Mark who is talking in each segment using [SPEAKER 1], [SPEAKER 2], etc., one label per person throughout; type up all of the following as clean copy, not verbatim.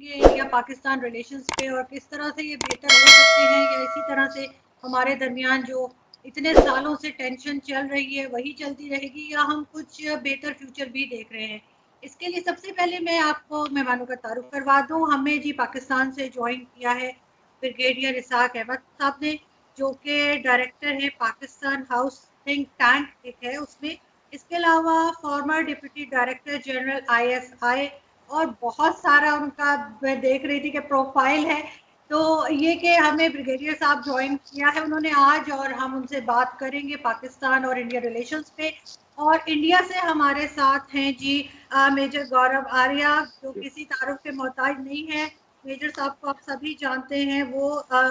[SPEAKER 1] करेंगे India Pakistan relations पे और किस तरह से ये बेहतर हो सकते हैं, या इसी तरह से हमारे दरमियान जो इतने सालों से टेंशन चल रही है वही चलती रहेगी, या हम कुछ बेहतर फ्यूचर भी देख रहे हैं। इसके लिए सबसे पहले मैं आपको मेहमानों का तारुफ करवा दूं। हमें जी पाकिस्तान से ज्वाइन किया है ब्रिगेडियर इसाक अहमद साहब ने, जो कि डायरेक्टर है पाकिस्तान हाउस थिंक टैंक एक है उसमें। इसके अलावा farmer deputy director general ISI, और बहुत सारा उनका मैं देख रही थी कि प्रोफाइल है। तो ये कि हमें ब्रिगेडियर साहब ज्वाइन किया है उन्होंने आज, और हम उनसे बात करेंगे पाकिस्तान और इंडिया रिलेशंस पे। और इंडिया से हमारे साथ हैं जी मेजर गौरव आर्या, जो किसी तारुफ के मोहताज नहीं है। मेजर साहब को आप सभी जानते हैं, वो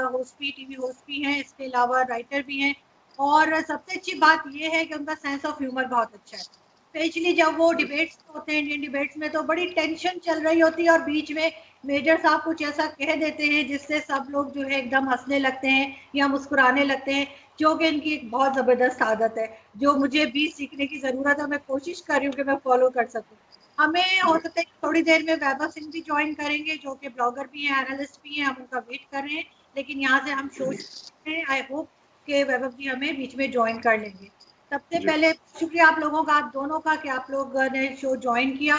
[SPEAKER 1] होस्ट भी, टीवी होस्ट भी हैं, इसके अलावा राइटर भी हैं। और सबसे अच्छी बात यह है कि उनका सेंस ऑफ ह्यूमर बहुत अच्छा है। स्पेशली जब वो डिबेट्स होते हैं, इंडियन डिबेट्स में, तो बड़ी टेंशन चल रही होती है और बीच में मेजर साहब कुछ ऐसा कह देते हैं जिससे सब लोग जो है एकदम हंसने लगते हैं या मुस्कुराने लगते हैं, जो कि इनकी एक बहुत ज़बरदस्त आदत है, जो मुझे भी सीखने की ज़रूरत है। मैं कोशिश कर रही हूँ कि मैं फॉलो कर सकूँ। हमें हो सकता है कि थोड़ी देर में वैभव सिंह भी ज्वाइन करेंगे, जो कि ब्लॉगर भी हैं, एनालिस्ट भी हैं। हम उनका वेट कर रहे हैं, लेकिन यहाँ से हम शो हैं। आई होप कि वैभव जी हमें बीच में ज्वाइन कर लेंगे। सबसे पहले शुक्रिया आप लोगों का, आप दोनों का, कि आप लोग ने शो ज्वाइन किया।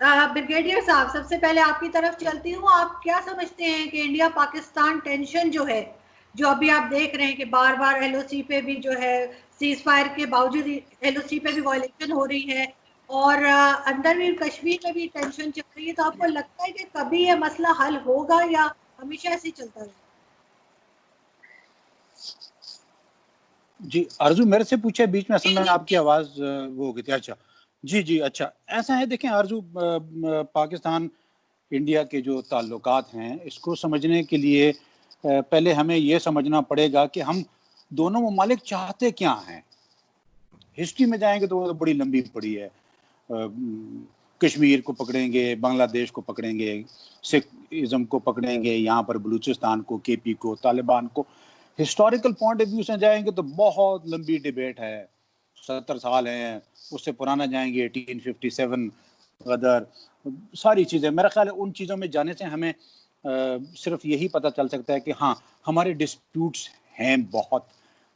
[SPEAKER 1] ब्रिगेडियर साहब, सबसे पहले आपकी तरफ चलती हूँ। आप क्या समझते हैं कि इंडिया पाकिस्तान टेंशन जो है, जो अभी आप देख रहे हैं कि बार बार एलओसी पे भी जो है, सीज फायर के बावजूद एलओसी पे भी वायलेशन हो रही है, और अंदर भी कश्मीर में भी टेंशन चल रही है, तो आपको लगता है कि कभी ये मसला हल होगा या हमेशा ऐसे ही चलता रहेगा?
[SPEAKER 2] जी आरजू मेरे से पूछे बीच में, असल में आपकी आवाज वो हो गई थी। अच्छा जी जी, अच्छा ऐसा है। देखें आरजू, पाकिस्तान इंडिया के जो ताल्लुकात हैं, इसको समझने के लिए पहले हमें ये समझना पड़ेगा कि हम दोनों ममालिक चाहते क्या हैं। हिस्ट्री में जाएंगे तो वो तो बड़ी लंबी पड़ी है। कश्मीर को पकड़ेंगे, बांग्लादेश को पकड़ेंगे, सिखिज्म को पकड़ेंगे, यहाँ पर बलूचिस्तान को, केपी को, तालिबान को। हिस्टोरिकल पॉइंट ऑफ व्यू से जाएंगे तो बहुत लंबी डिबेट है, 70 साल हैं। उससे पुराना जाएंगे 1857 गदर, सारी चीज़ें। मेरा ख्याल है उन चीज़ों में जाने से हमें सिर्फ यही पता चल सकता है कि हाँ, हमारे डिस्प्यूट्स हैं बहुत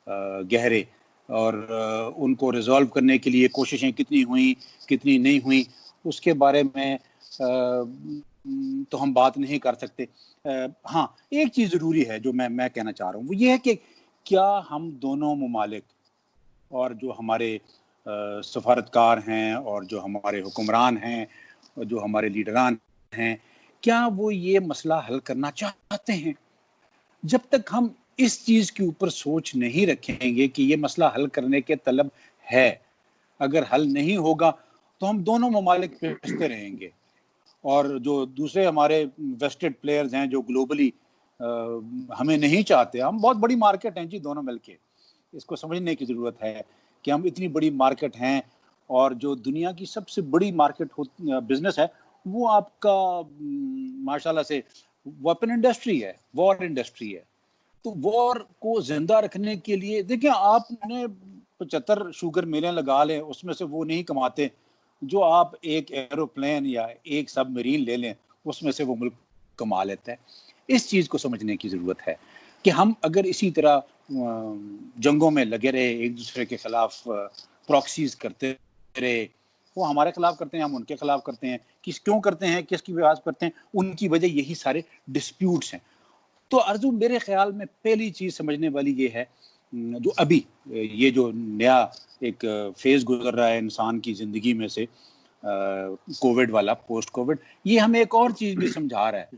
[SPEAKER 2] गहरे, और उनको रिजॉल्व करने के लिए कोशिशें कितनी हुई कितनी नहीं हुई उसके बारे में तो हम बात नहीं कर सकते। हाँ, एक चीज़ ज़रूरी है जो मैं कहना चाह रहा हूँ, वो ये है कि क्या हम दोनों ममालिक और जो हमारे सफारतकार हैं और जो हमारे हुक्मरान हैं और जो हमारे लीडरान हैं, क्या वो ये मसला हल करना चाहते हैं? जब तक हम इस चीज़ के ऊपर सोच नहीं रखेंगे कि ये मसला हल करने के तलब है, अगर हल नहीं होगा तो हम दोनों ममालिक पिसते रहेंगे। और जो दूसरे हमारे वेस्टेड प्लेयर्स हैं जो ग्लोबली हमें नहीं चाहते, हम बहुत बड़ी मार्केट हैं जी दोनों मिलके, इसको समझने की ज़रूरत है कि हम इतनी बड़ी मार्केट हैं, और जो दुनिया की सबसे बड़ी मार्केट बिजनेस है वो आपका माशाल्लाह से वेपन इंडस्ट्री है, वॉर इंडस्ट्री है। तो वॉर को जिंदा रखने के लिए देखिए, आपने 75 शुगर मिलें लगा लें, उसमें से वो नहीं कमाते जो आप एक एरोप्लेन या एक सबमरीन ले लें, उसमें से वो मुल्क कमा लेता है। इस चीज़ को समझने की ज़रूरत है कि हम अगर इसी तरह जंगों में लगे रहे, एक दूसरे के खिलाफ प्रॉक्सीज करते रहे, वो हमारे खिलाफ करते हैं, हम उनके खिलाफ करते हैं, क्यों करते हैं, किसकी विवाद करते हैं, उनकी वजह यही सारे डिस्प्यूट्स हैं। तो अर्जु, मेरे ख्याल में पहली चीज़ समझने वाली ये है, जो अभी ये जो नया एक फेज गुजर रहा है इंसान की ज़िंदगी में से, कोविड वाला, पोस्ट कोविड, ये हमें एक और चीज़ भी समझा रहा है।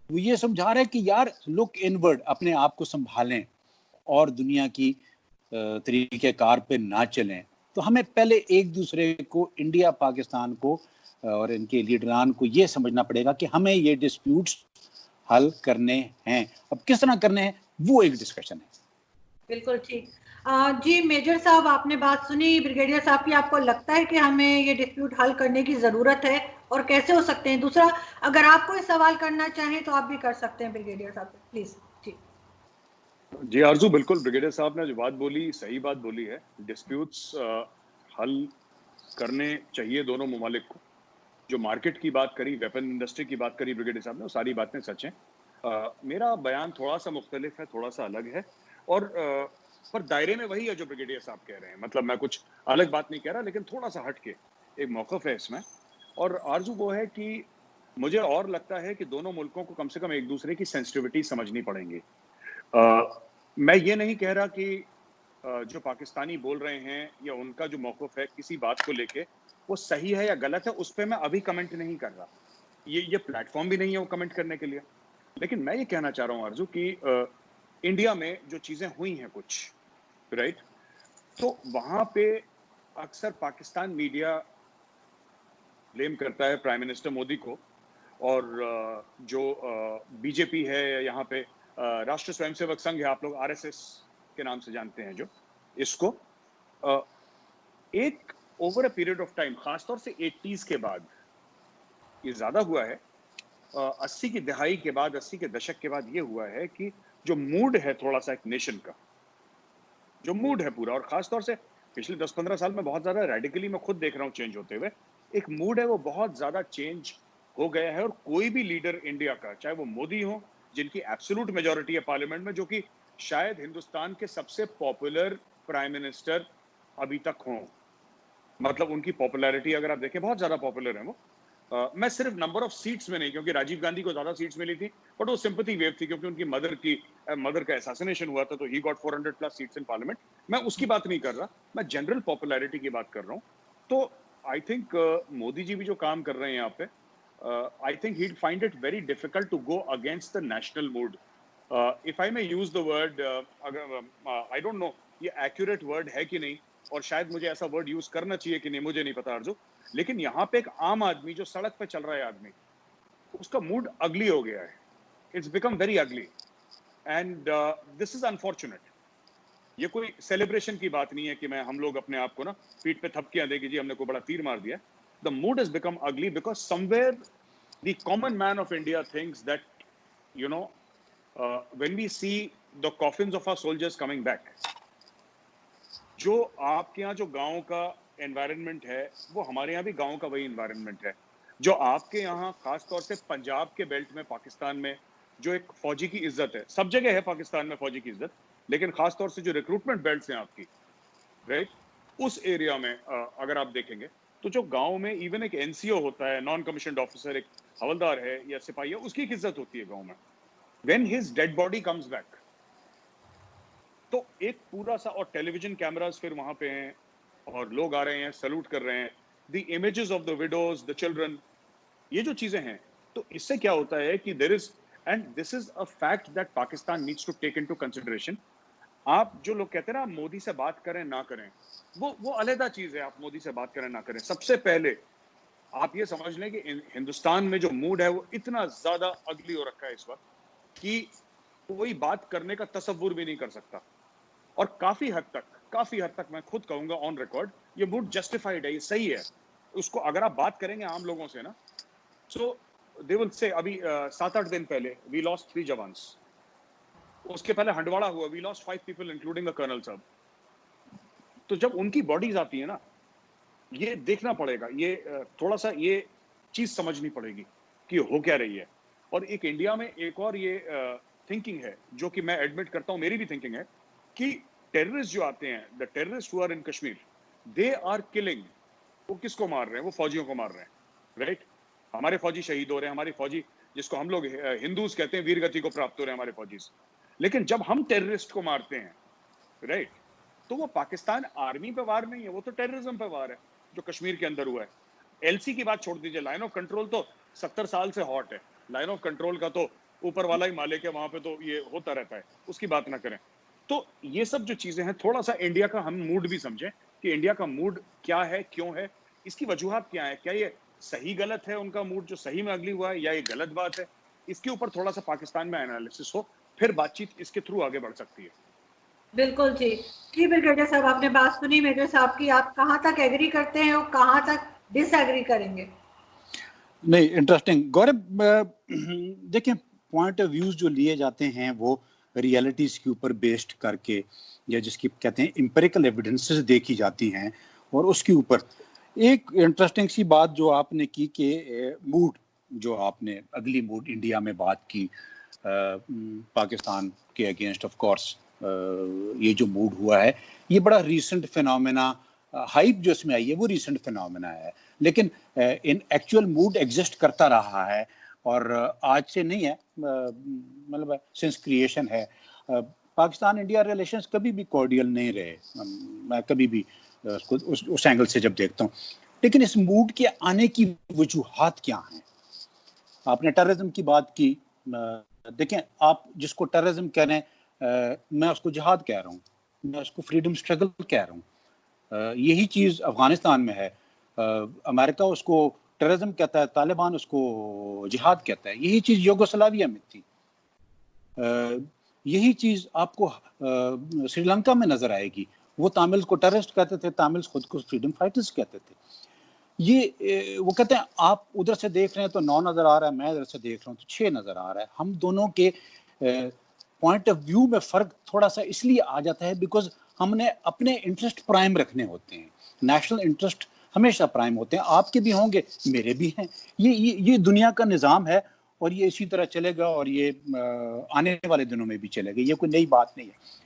[SPEAKER 2] वो ये समझा रहा है कि यार, लुक इनवर्ड, अपने आप को संभालें और दुनिया की तरीक़ेकार पे ना चलें। तो हमें पहले एक दूसरे को, इंडिया पाकिस्तान को और इनके लीडरान को ये समझना पड़ेगा कि हमें ये डिस्प्यूट्स हल करने हैं। अब किस तरह करने हैं वो एक डिस्कशन है।
[SPEAKER 1] बिल्कुल ठीक। जी मेजर साहब, आपने बात सुनी ब्रिगेडियर साहब की। आपको लगता है कि हमें ये डिस्प्यूट हल करने की ज़रूरत है, और कैसे हो सकते हैं? दूसरा, अगर आप कोई सवाल करना चाहें तो आप भी कर सकते हैं ब्रिगेडियर साहब से, प्लीज।
[SPEAKER 3] जी आरजू, बिल्कुल ब्रिगेडियर साहब ने जो बात बोली, सही बात बोली है। डिस्प्यूट्स हल करने चाहिए दोनों ममालिक को, जो मार्केट की बात करी, वेपन इंडस्ट्री की बात करी ब्रिगेडियर साहब ने, वो सारी बातें सच हैं। मेरा बयान थोड़ा सा मुख्तलिफ है, थोड़ा सा अलग है, और पर दायरे में वही है जो ब्रिगेडियर साहब कह रहे हैं। मतलब मैं कुछ अलग बात नहीं कह रहा, लेकिन थोड़ा सा हट के एक मौक़िफ़ है इसमें। और आरज़ू वो है कि मुझे और लगता है कि दोनों मुल्कों को कम से कम एक दूसरे की सेंसिटिविटी समझनी पड़ेंगी। मैं ये नहीं कह रहा कि जो पाकिस्तानी बोल रहे हैं या उनका जो मौक़िफ़ है किसी बात को लेके, वो सही है या गलत है, उस पे मैं अभी कमेंट नहीं कर रहा। ये प्लेटफ़ॉर्म भी नहीं है वो कमेंट करने के लिए। लेकिन मैं ये कहना चाह रहा हूँ आरज़ू कि इंडिया में जो चीज़ें हुई हैं कुछ, राइट? तो वहाँ पे अक्सर पाकिस्तान मीडिया ब्लेम करता है प्राइम मिनिस्टर मोदी को, और जो बीजेपी है यहाँ पे, राष्ट्रीय स्वयंसेवक संघ है, आप लोग आरएसएस के नाम से जानते हैं जो इसको, एक over a period of time, खासतौर से 80s के बाद ये ज्यादा हुआ है, 80 की दहाई के बाद, 80 के दशक के बाद ये हुआ है कि जो मूड है थोड़ा सा एक नेशन का, जो मूड है पूरा, और खासतौर से पिछले 10-15 साल में बहुत ज्यादा रेडिकली मैं खुद देख रहा हूँ चेंज होते हुए, एक मूड है वो बहुत ज्यादा चेंज हो गया है। और कोई भी लीडर इंडिया का, चाहे वो मोदी हो जिनकी एब्सोल्यूट मेजॉरिटी है पार्लियामेंट में, जो कि शायद हिंदुस्तान के सबसे पॉपुलर प्राइम मिनिस्टर अभी तक हों, मतलब उनकी पॉपुलैरिटी अगर आप देखें बहुत ज्यादा पॉपुलर है वो। मैं सिर्फ नंबर ऑफ सीट्स में नहीं, क्योंकि राजीव गांधी को ज्यादा सीट्स मिली थी, बट वो सिंपैथी वेव थी क्योंकि उनकी मदर का असैसिनेशन हुआ था, तो he got 400 plus seats in parliament. मैं उसकी बात नहीं कर रहा, मैं जनरल पॉपुलैरिटी की बात कर रहा हूँ। तो आई थिंक मोदी जी भी जो काम कर रहे हैं यहाँ पे, I think he'd find it very difficult to go against the national mood. If I may use the word, I don't know ये accurate word है कि नहीं, और शायद मुझे ऐसा वर्ड यूज करना चाहिए कि नहीं मुझे नहीं पता अर्जु, लेकिन यहाँ पे एक आम आदमी जो सड़क पे चल रहा है आदमी, उसका मूड अगली हो गया है। It's become very ugly, and this is unfortunate. ये कोई सेलिब्रेशन की बात नहीं है कि हम लोग अपने आप को ना पीठ पे थपकियां देगी जी हमने को बड़ा तीर मार दिया। The mood is become ugly because somewhere the common man of India thinks that when we see the coffins of our soldiers coming back, जो आपके यहाँ जो गांव का एनवायरनमेंट है वो हमारे यहाँ भी गांव का वही एनवायरनमेंट है। जो आपके यहाँ खासतौर से पंजाब के बेल्ट में पाकिस्तान में जो एक फौजी की इज्जत है, सब जगह है पाकिस्तान में फौजी की इज्जत, लेकिन खासतौर से जो रिक्रूटमेंट बेल्ट हैं आपकी, राइट, उस एरिया में अगर आप देखेंगे तो जो गांव में इवन एक एनसीओ होता है, नॉन कमीशन्ड ऑफिसर, एक हवलदार है या सिपाही है, उसकी एक इज्जत होती है गांव में। When his dead body comes back, तो एक पूरा सा, और टेलीविजन कैमरास फिर वहां पे हैं और लोग आ रहे हैं, सैल्यूट कर रहे हैं, the images of the widows, the children, ये जो चीजें हैं, तो इससे क्या होता है कि there is, and this is a fact that Pakistan needs to take into consideration. आप जो लोग कहते हैं ना मोदी से बात करें ना करें, वो अलग चीज है, आप मोदी से बात करें ना करें। सबसे पहले आप ये समझ लें कि हिंदुस्तान में जो मूड है वो इतना ज्यादा अगली हो रखा है इस वक्त कि कोई बात करने का तसव्वुर भी नहीं कर सकता। और काफी हद तक मैं खुद कहूंगा ऑन रिकॉर्ड, ये मूड जस्टिफाइड है, ये सही है। उसको अगर आप बात करेंगे आम लोगों से ना, सो दे विल से अभी 7-8 दिन पहले वी लॉस्ट 3 जवान्स, उसके पहले हंडवाड़ा हुआ, we lost 5 people including a colonel साहब। तो जब उनकी बॉडीज आती है ना, ये देखना पड़ेगा, ये थोड़ा सा ये चीज समझनी पड़ेगी कि हो क्या रही है। और एक इंडिया में एक और ये थिंकिंग है जो कि मैं एडमिट करता हूं, मेरी भी थिंकिंग है कि टेररिस्ट जो आते हैं, the terrorist who are in Kashmir, they are killing. वो किसको मार रहे हैं? वो फौजियों को मार रहे हैं, राइट? हमारे फौजी शहीद हो रहे हैं, हमारी फौजी, जिसको हम लोग हिंदूज कहते हैं, वीर गति को प्राप्त हो रहे हैं हमारे फौजी। लेकिन जब हम टेररिस्ट को मारते हैं, राइट, तो वो पाकिस्तान आर्मी पे वार नहीं है, वो तो टेररिज्म पे वार है जो कश्मीर के अंदर हुआ है। एलसी की बात छोड़ दीजिए, लाइन ऑफ कंट्रोल तो 70 साल से हॉट है। लाइन ऑफ कंट्रोल का तो ऊपर वाला ही मालिक है, वहां पे तो ये होता रहता है, उसकी बात ना करें। तो ये सब जो चीजें हैं, थोड़ा सा इंडिया का हम मूड भी समझें कि इंडिया का मूड क्या है, क्यों है, इसकी वजूहात क्या है, क्या ये सही गलत है उनका मूड जो सही में अगली हुआ है, या ये गलत बात है, इसके ऊपर थोड़ा सा पाकिस्तान में एनालिसिस हो, फिर बातचीत इसके थ्रू आगे बढ़ सकती है।
[SPEAKER 1] बिल्कुल जी। जी ब्रिगेडियर साहब, आपने बात सुनी मेजर साहब की, आप कहाँ तक एग्री करते हैं और कहाँ तक डिसएग्री करेंगे?
[SPEAKER 2] नहीं, इंटरेस्टिंग गौरव। देखिए, पॉइंट ऑफ व्यूज जो लिए जाते हैं वो रियलिटीज के ऊपर बेस्ड करके, या जिसकी कहते हैं एम्पिरिकल एविडेंसेस देखी जाती हैं, और उसके ऊपर एक इंटरेस्टिंग सी बात जो आपने की कि मूड, जो आपने अगली मूड इंडिया में बात की पाकिस्तान के अगेंस्ट, ऑफ कोर्स ये जो मूड हुआ है ये बड़ा रीसेंट फिनोमेना, हाइप जो इसमें आई है वो रीसेंट फिनोमेना है, लेकिन इन एक्चुअल मूड एग्जिस्ट करता रहा है और आज से नहीं है, मतलब सिंस क्रिएशन है। पाकिस्तान इंडिया रिलेशंस कभी भी कॉर्डियल नहीं रहे, मैं कभी भी उसको उस एंगल से जब देखता हूँ, लेकिन इस मूड के आने की वजूहात क्या हैं? आपने टेररिज्म की बात की, देखें आप जिसको टेररिज्म कह रहे हैं, मैं उसको जिहाद कह रहा हूँ, मैं उसको फ्रीडम स्ट्रगल कह रहा हूँ। यही चीज़ अफगानिस्तान में है, अमेरिका उसको टेररिज्म कहता है, तालिबान उसको जिहाद कहता है। यही चीज़ यूगोस्लाविया में थी, यही चीज़ आपको श्रीलंका में नजर आएगी। वो तामिल्स को टेररिस्ट कहते थे, तामिल्स खुद को फ्रीडम फाइटर्स कहते थे। ये वो कहते हैं आप उधर से देख रहे हैं तो 9 नजर आ रहा है, मैं इधर से देख रहा हूँ तो 6 नजर आ रहा है। हम दोनों के पॉइंट ऑफ व्यू में फर्क थोड़ा सा इसलिए आ जाता है बिकॉज हमने अपने इंटरेस्ट प्राइम रखने होते हैं, नेशनल इंटरेस्ट हमेशा प्राइम होते हैं, आपके भी होंगे, मेरे भी हैं। ये दुनिया का निज़ाम है और ये इसी तरह चलेगा और ये आने वाले दिनों में भी चलेगा, ये कोई नई बात नहीं है।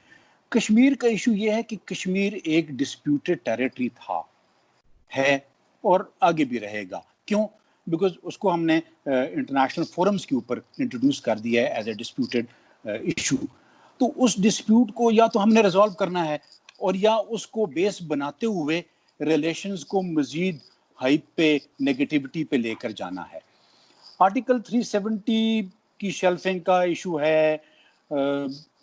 [SPEAKER 2] कश्मीर का इशू ये है कि कश्मीर एक डिस्प्यूटेड टेरिटरी था, है और आगे भी रहेगा। क्यों? बिकॉज उसको हमने इंटरनेशनल फोरम्स के ऊपर इंट्रोड्यूस कर दिया है एज ए डिस्प्यूटेड इशू। तो उस डिस्प्यूट को या तो हमने रिजॉल्व करना है और या उसको बेस बनाते हुए रिलेशंस को मजीद हाइप पे, नेगेटिविटी पे लेकर जाना है। आर्टिकल 370 की शेल्फिंग का इशू है,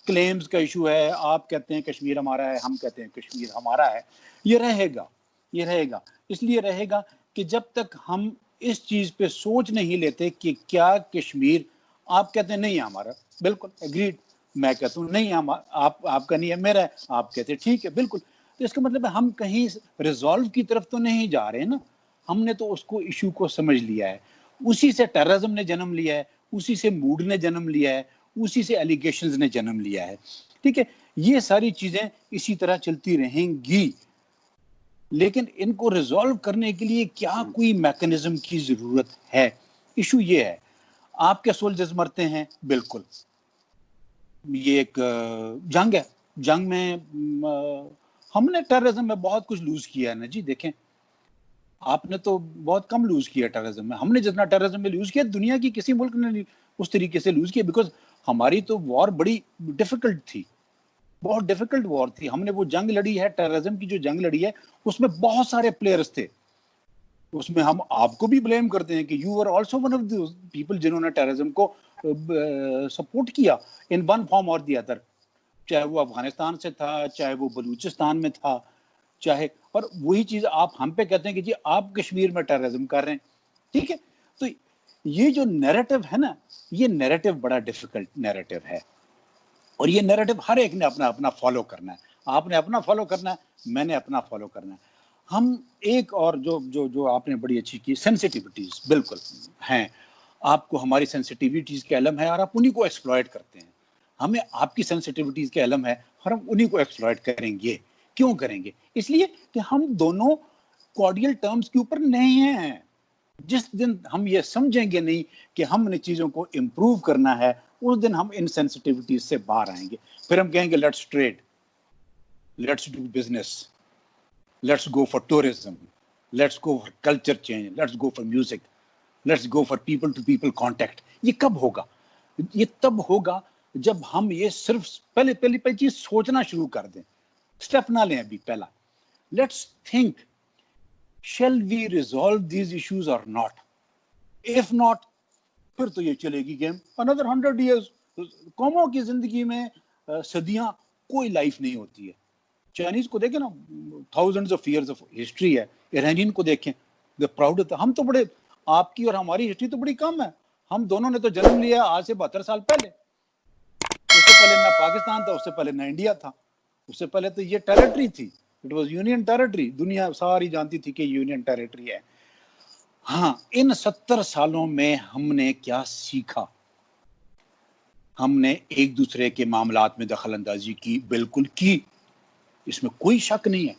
[SPEAKER 2] क्लेम्स का इशू है, आप कहते हैं कश्मीर हमारा है, हम कहते हैं कश्मीर हमारा है। ये रहेगा, ये रहेगा, इसलिए रहेगा कि जब तक हम इस चीज पे सोच नहीं लेते कि क्या कश्मीर, आप कहते हैं नहीं हमारा, बिल्कुल एग्रीड, मैं कहता हूँ नहीं हम, आपका नहीं है मेरा है, आप कहते हैं ठीक है, बिल्कुल। तो इसका मतलब है हम कहीं रिजॉल्व की तरफ तो नहीं जा रहे ना, हमने तो उसको इशू को समझ लिया है। उसी से टेररिज्म ने जन्म लिया है, उसी से मूड ने जन्म लिया है, उसी से एलिगेशंस ने जन्म लिया है। ठीक है, ये सारी चीजें इसी तरह चलती रहेंगी, लेकिन इनको रिजॉल्व करने के लिए क्या कोई मैकेनिज्म की जरूरत है? इशू ये है, आपके सोल्जर्स मरते हैं, बिल्कुल ये एक जंग है, जंग में हमने टेररिज्म में बहुत कुछ लूज किया है ना जी। देखें आपने तो बहुत कम लूज किया टेररिज्म में, हमने जितना टेररिज्म में लूज किया दुनिया की किसी मुल्क ने उस तरीके से लूज किया, बिकॉज हमारी तो वॉर बड़ी डिफिकल्ट थी, बहुत डिफिकल्ट वॉर थी। हमने वो जंग लड़ी है, टेररिज्म की जो जंग लड़ी है उसमें बहुत सारे प्लेयर्स थे, उसमें हम आपको भी ब्लेम करते हैं कि you are also one of the people जिन्होंने टेररिज्म को सपोर्ट किया इन वन फॉर्म और द अदर, चाहे वो अफगानिस्तान से था, चाहे वो बलूचिस्तान में था, चाहे, और वही चीज आप हम पे कहते हैं कि जी आप कश्मीर में टेररिज्म कर रहे हैं। ठीक है, तो ये जो नैरेटिव है ना, ये नैरेटिव बड़ा डिफिकल्ट नैरेटिव है और ये नैरेटिव हर एक ने अपना अपना फॉलो करना है। आपने अपना फॉलो करना है, मैंने अपना फॉलो करना है। हम एक और जो जो जो आपने बड़ी अच्छी की, सेंसिटिविटीज बिल्कुल हैं, आपको हमारी सेंसिटिविटीज के इल्म है और आप उन्हीं को एक्सप्लॉइट करते हैं। हमें आपकी सेंसिटिविटीज के इल्म है और हम उन्हीं को एक्सप्लॉइट करेंगे। क्यों करेंगे? इसलिए कि हम दोनों कॉर्डियल टर्म्स के ऊपर नहीं हैं। जिस दिन हम ये समझेंगे नहीं कि हमने चीजों को इम्प्रूव करना है, उस दिन हम इन सेंसिटिविटीज से बाहर आएंगे। फिर हम कहेंगे let's trade, let's do business, let's go for tourism, let's go for culture change, let's go for music, let's go for people to people contact. ये कब होगा? ये तब होगा जब हम ये सिर्फ पहली चीज सोचना शुरू कर दें, स्टेप ना लें अभी। पहला let's think, shall we resolve these issues or not? If not, फिर तो ये चलेगी गेम another 100 years। कौमों की जिंदगी में सदियां कोई लाइफ नहीं होती है। चाइनीज को देखें ना, thousands of years of history है। ईरानियन को देखें, द प्राउड, हम तो बड़े, आपकी और हमारी हिस्ट्री तो बड़ी कम है। हम दोनों ने तो जन्म लिया आज से 72 साल पहले। उससे पहले ना पाकिस्तान था, उससे पहले ना इंडिया था, उससे पहले तो ये टेरिटरी थी, इट वाज यूनियन टेरिटरी। दुनिया सारी जानती थी कि यूनियन टेरिटरी है। हाँ, इन 70 सालों में हमने क्या सीखा? हमने एक दूसरे के मामलात में दखल अंदाजी की, बिल्कुल की, इसमें कोई शक नहीं है,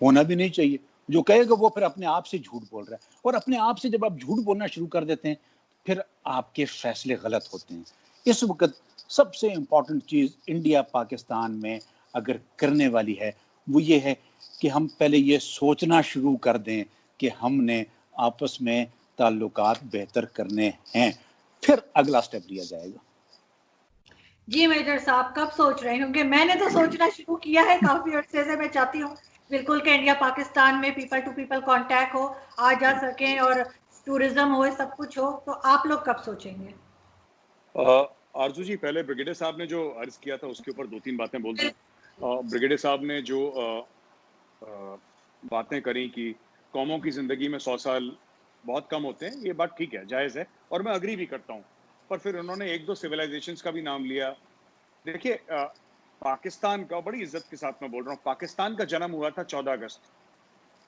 [SPEAKER 2] होना भी नहीं चाहिए। जो कहेगा वो फिर अपने आप से झूठ बोल रहा है, और अपने आप से जब आप झूठ बोलना शुरू कर देते हैं फिर आपके फैसले गलत होते हैं। इस वक्त सबसे इम्पोर्टेंट चीज़ इंडिया पाकिस्तान में अगर करने वाली है वो ये है कि हम पहले ये सोचना शुरू कर दें कि हमने आपस में ताल्लुकात बेहतर करने हैं, फिर अगला स्टेप लिया जाएगा।
[SPEAKER 1] जी मेजर साहब कब सोच रहे होंगे? मैंने तो सोचना शुरू किया है काफी अरसे से। मैं चाहती हूँ बिल्कुल कि इंडिया पाकिस्तान में पीपल टू पीपल कांटेक्ट हो, आ जा सकें और टूरिज्म हो, सब कुछ हो। तो आप लोग कब सोचेंगे?
[SPEAKER 3] आरजू जी, पहले ब्रिगेडियर साहब ने जो अर्ज किया था उसके ऊपर 2-3 बातें बोल दूं। ब्रिगेडियर साहब ने जो बातें करी कि कौमों की जिंदगी में 100 साल बहुत कम होते हैं, ये बात ठीक है, जायज़ है, और मैं अग्री भी करता हूँ। पर फिर उन्होंने 1-2 सिविलाइजेशंस का भी नाम लिया। देखिए, पाकिस्तान का, बड़ी इज्जत के साथ मैं बोल रहा हूँ, पाकिस्तान का जन्म हुआ था 14 अगस्त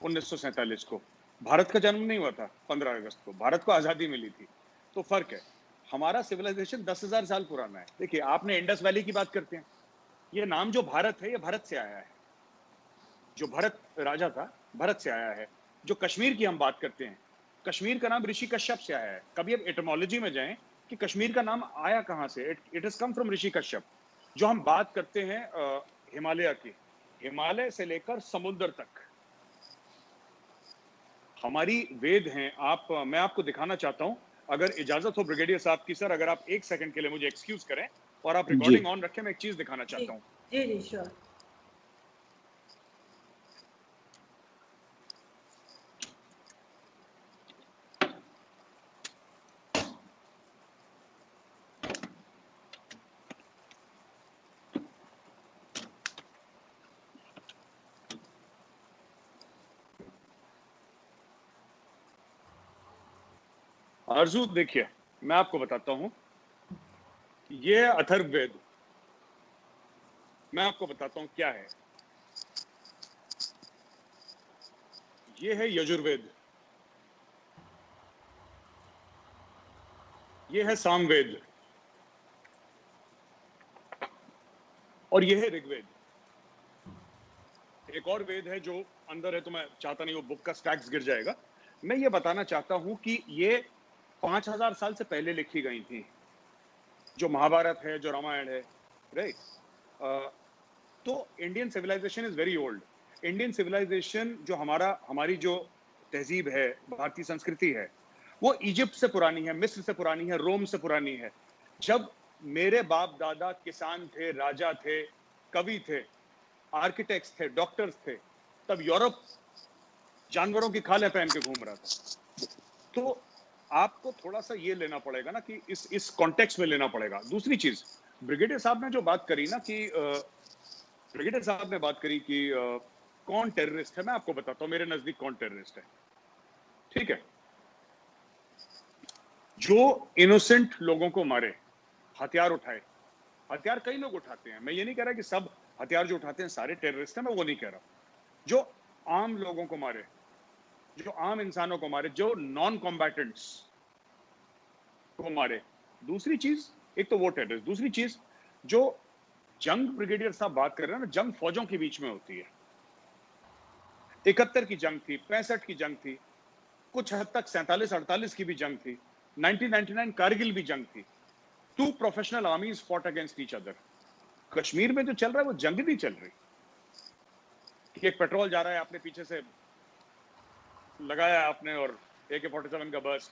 [SPEAKER 3] 1947 को। भारत का जन्म नहीं हुआ था 15 अगस्त को। भारत को आज़ादी मिली थी, तो फर्क है। हमारा सिविलाइजेशन 10,000 साल पुराना है। देखिए, आपने इंडस वैली की बात करते हैं, ये नाम जो भारत है, ये भारत से आया है। जो भरत राजा था, भरत से आया है। जो कश्मीर की हम बात करते हैं, कश्मीर का नाम ऋषि कश्यप से आया है। कभी अब एटमोलॉजी में जाएं कि कश्मीर का नाम आया कहां से। इट हैज कम फ्रॉम ऋषि कश्यप। जो हम बात करते हैं हिमालय की, हिमालय से लेकर समुद्र तक हमारी वेद हैं। मैं आपको दिखाना चाहता हूं, अगर इजाजत हो ब्रिगेडियर साहब की। सर, अगर आप 1 सेकंड के लिए मुझे एक्सक्यूज करें और आप
[SPEAKER 2] जी
[SPEAKER 3] रिकॉर्डिंग ऑन रखें, मैं एक चीज दिखाना
[SPEAKER 1] जी
[SPEAKER 3] चाहता हूं।
[SPEAKER 1] जी जी श्योर।
[SPEAKER 3] आरजू, देखिए, मैं आपको बताता हूं, ये अथर्ववेद, मैं आपको बताता हूं क्या है। ये है यजुर्वेद, ये है सामवेद, और ये है ऋग्वेद। एक और वेद है जो अंदर है, तो मैं चाहता नहीं वो बुक का स्टैक्स गिर जाएगा। मैं ये बताना चाहता हूं कि ये 5000 साल से पहले लिखी गई थी। जो महाभारत है, जो रामायण है, राइट। तो Indian civilisation is very old. Indian civilisation जो हमारी जो तहजीब है, भारतीय संस्कृति है, वो इजिप्ट से पुरानी है, मिस्र से पुरानी है, रोम से पुरानी है। जब मेरे बाप दादा किसान थे, राजा थे, कवि थे, आर्किटेक्ट्स थे, डॉक्टर्स थे, तब यूरोप जानवरों की खालें पहन के घूम रहा था। तो आपको थोड़ा सा ये लेना पड़ेगा ना कि इस कॉन्टेक्स्ट में लेना पड़ेगा। दूसरी चीज, ब्रिगेडियर साहब ने जो बात करी ना कि ब्रिगेडियर साहब ने बात करी कि कौन टेररिस्ट है, मैं आपको बताता हूं मेरे नजदीक कौन टेररिस्ट है। ठीक है, जो इनोसेंट लोगों को मारे, हथियार उठाए। हथियार कई लोग उठाते हैं, मैं ये नहीं कह रहा कि सब हथियार जो उठाते हैं सारे टेररिस्ट हैं, मैं वो नहीं कह रहा। जो आम लोगों को मारे, जो आम इंसानों को मारे, जो नॉन कॉम्बैटेंट्स को मारे। दूसरी चीज, एक तो वो टेररिस्ट, दूसरी चीज जो जंग ब्रिगेडियर साहब बात कर रहे हैं ना, जंग फौजों के बीच में होती है। 71 की जंग थी, 65 की जंग थी, कुछ हद तक 47-48 की भी जंग थी, 1999 कारगिल भी जंग थी। Two professional armies fought against each other. Kashmir में जो चल रहा है वो जंग नहीं चल रही कि एक पेट्रोल जा रहा है, आपने पीछे से लगाया आपने और AK-47 का बर्स्ट।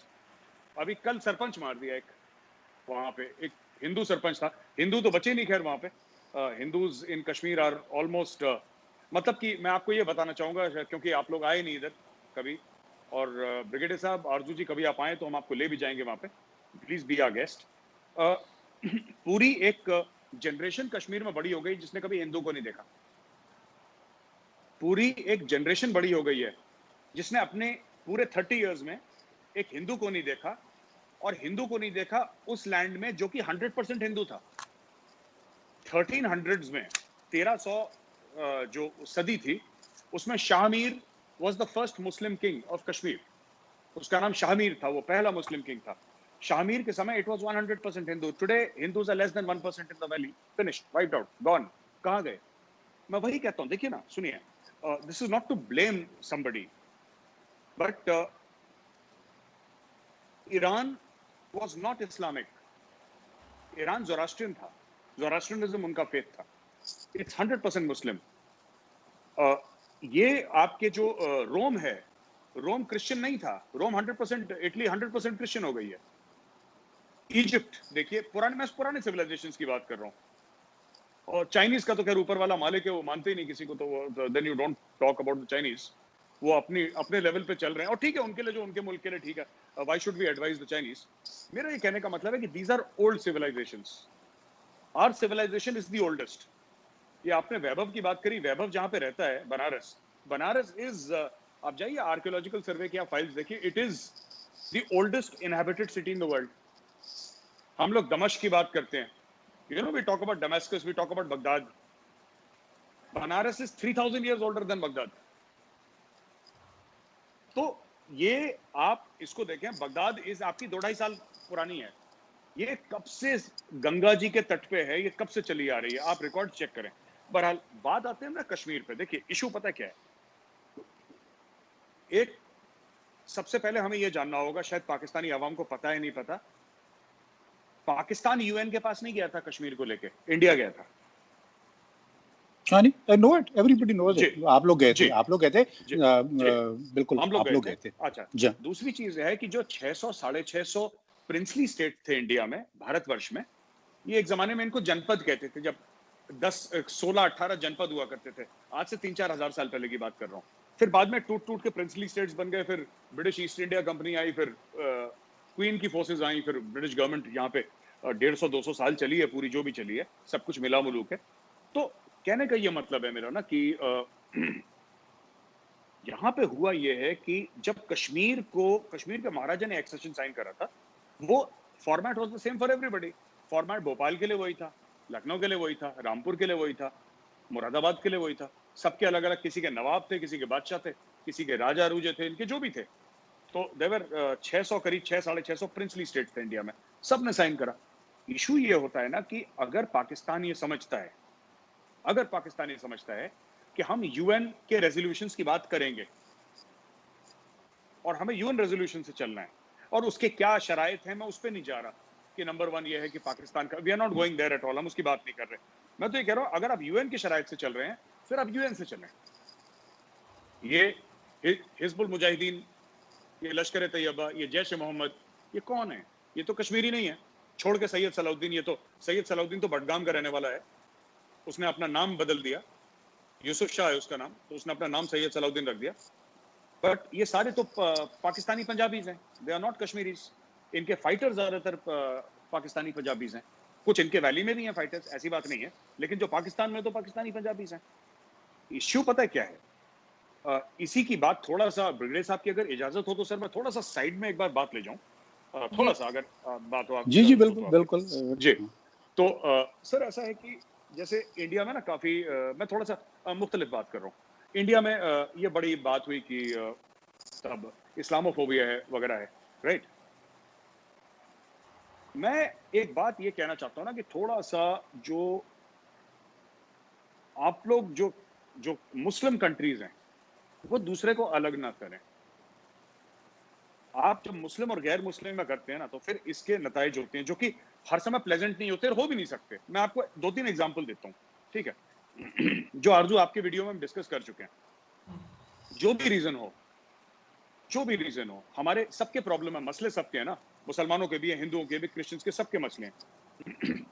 [SPEAKER 3] अभी कल सरपंच मार दिया एक, वहां पे एक हिंदू सरपंच था। हिंदू तो बचे नहीं खैर वहां पे। Hindus in Kashmir are almost, मतलब कि मैं आपको ये बताना चाहूंगा, क्योंकि आप लोग आए नहीं इधर कभी, और ब्रिगेडियर साहब, आरजू जी, कभी आप आए तो हम आपको ले भी जाएंगे वहां पे। Please be our guest. पूरी एक जनरेशन कश्मीर में बड़ी हो गई जिसने कभी हिंदू को नहीं देखा। पूरी एक जनरेशन बड़ी हो गई है जिसने अपने पूरे 30 इयर्स में एक हिंदू को नहीं देखा, और हिंदू को नहीं देखा उस लैंड में जो कि 100% हिंदू था। 1300s में, 1300 जो सदी थी, उसमें Shahmir was the first Muslim king of Kashmir. उसका नाम शाहमीर था, वो पहला मुस्लिम किंग था। शाहमीर के समय it was 100% Hindu. Today Hindus are less than 1% in the valley. Finished, wiped out, gone. कहां गए? मैं वही कहता हूं, देखिए ना, सुनिए, this is not to blame somebody, but Iran was not Islamic, Iran Zoroastrian था, जोरास्ट्रियनिज्म उनका फेथ था, इट्स 100% मुस्लिम। ये आपके जो रोम है, रोम क्रिश्चियन नहीं था, रोम 100%, इटली 100% क्रिश्चियन हो गई है। इजिप्ट देखिए, पुराने सिविलाइजेशंस की बात कर रहा हूँ, और चाइनीज का तो खैर ऊपर वाला मालिक है, वो मानते ही नहीं किसी को, तो then you don't talk about the Chinese. वो अपने लेवल पे चल रहे हैं, और ठीक है, उनके लिए, जो उनके मुल्क के लिए ठीक है, why should we advise the Chinese. मेरा ये कहने का मतलब है कि these are old civilisations, our civilisation is the oldest. ये आपने वैभव की बात करी, वैभव जहां पे रहता है, बनारस, बनारस इज, आप जाइए आर्कियोलॉजिकल सर्वे की आप फाइल्स देखिए, it is the oldest inhabited city in the world. हम लोग दमश्क की बात करते हैं, you know, we talk about Damascus, we talk about Baghdad. Banaras is 3000 years older than Baghdad. तो ये आप इसको देखें, बगदाद इज आपकी 2-2.5 साल पुरानी है, ये कब से गंगा जी के तट पे है, ये कब से चली आ रही है, आप रिकॉर्ड चेक करें। बहरहाल बात आते हैं ना कश्मीर पे, देखिए इशू पता क्या है, एक सबसे पहले हमें यह जानना होगा, शायद पाकिस्तानी अवाम को पता है नहीं पता, पाकिस्तान यूएन के पास नहीं गया था कश्मीर को लेके, इंडिया गया था।
[SPEAKER 2] हाँ नहीं, I know it, everybody knows it. आप लोग गए थे, आप लोग गए थे, बिल्कुल
[SPEAKER 3] हम लोग
[SPEAKER 2] आप लोग गए थे।
[SPEAKER 3] अच्छा, दूसरी चीज है कि जो 600-650 प्रिंसली स्टेट थे इंडिया में, भारतवर्ष में, ये एक जमाने में इनको जनपद कहते थे, जब 16-18 जनपद हुआ करते थे, आज से 3-4 हजार साल पहले की बात कर रहा हूँ। फिर बाद में टूट के प्रिंसली स्टेट्स बन गए, फिर ब्रिटिश ईस्ट इंडिया कंपनी आई, फिर क्वीन की फोर्सेज आई, फिर ब्रिटिश गवर्नमेंट यहाँ पे 150-200 साल चली है, पूरी जो भी चली है, सब कुछ मिला मुलूक है। तो कहने का ये मतलब है मेरा ना कि यहाँ पे हुआ ये है कि जब कश्मीर के महाराजा ने एक्सेशन साइन करा था, वो format was the same for everybody. Format Bhopal के लिए वही था, लखनऊ के लिए वही था, रामपुर के लिए वही था, मुरादाबाद के लिए वही था, सबके अलग अलग, किसी के नवाब थे, किसी के बादशाह थे, किसी के राजा अरूजे थे, इनके जो भी थे। तो देवर 600 करीब 600-650 प्रिंसली स्टेट थे इंडिया में, सब ने साइन करा। इशू ये होता है ना कि अगर पाकिस्तान ये समझता है कि हम यूएन के रेजोल्यूशंस की बात करेंगे और हमें यूएन रेजोल्यूशन से चलना है, और उसके क्या शराइत हैं, मैं उस पर नहीं जा रहा कि नंबर 1 ये है कि पाकिस्तान का, we are not going there at all, हम उसकी बात नहीं कर रहे। मैं तो ये कह रहा हूं, अगर आप यूएन की शराइत से चल रहे हैं, फिर आप यूएन से चलें। ये हिजबुल मुजाहिदीन, ये लश्कर तैयबा, ये जैश मोहम्मद, ये कौन है? ये तो कश्मीरी नहीं है, छोड़ के सैयद सलाउद्दीन, ये तो सैयद सलाउद्दीन तो बडगाम का रहने वाला है, उसने अपना नाम बदल दिया, यूसुफ शाह है उसका नाम, तो उसने अपना नाम सैयद सलाउद्दीन रख दिया। बट ये सारे तो पाकिस्तानी पंजाबीज हैं, दे आर नॉट कश्मीरीज। इनके फाइटर्स ज्यादातर पाकिस्तानी पंजाबीज हैं, कुछ इनके वैली में भी हैं फाइटर्स, ऐसी बात नहीं है, लेकिन जो पाकिस्तान में तो पाकिस्तानी पंजाबीज हैं। इश्यू पता है क्या है? इसी की बात थोड़ा सा, ब्रिगेडियर साहब की अगर इजाजत हो तो सर मैं थोड़ा सा साइड में एक बार बात ले जाऊं, थोड़ा सा अगर बात हो आप।
[SPEAKER 2] जी बिल्कुल बिल्कुल
[SPEAKER 3] जी। तो सर ऐसा है कि जैसे इंडिया में ना काफी, मैं थोड़ा सा मुख्तलिफ बात कर रहा हूँ। इंडिया में ये बड़ी बात हुई कि तब इस्लामोफोबिया है वगैरह है, राइट। मैं एक बात ये कहना चाहता हूँ ना कि थोड़ा सा जो आप लोग जो मुस्लिम कंट्रीज हैं, वो दूसरे को अलग ना करें। आप जब मुस्लिम और गैर मुस्लिम में करते हैं ना, तो फिर इसके नताइज होते हैं जो कि हर समय प्लेजेंट नहीं होते और हो भी नहीं सकते। मैं आपको 2-3 एग्जांपल देता हूँ, ठीक है, जो आरजू आपके वीडियो में हम डिस्कस कर चुके हैं। जो भी रीजन हो, हमारे सबके प्रॉब्लम है, मसले सबके हैं ना, मुसलमानों के भी हैं, हिंदुओं के भी, क्रिश्चियंस के, सबके मसले हैं।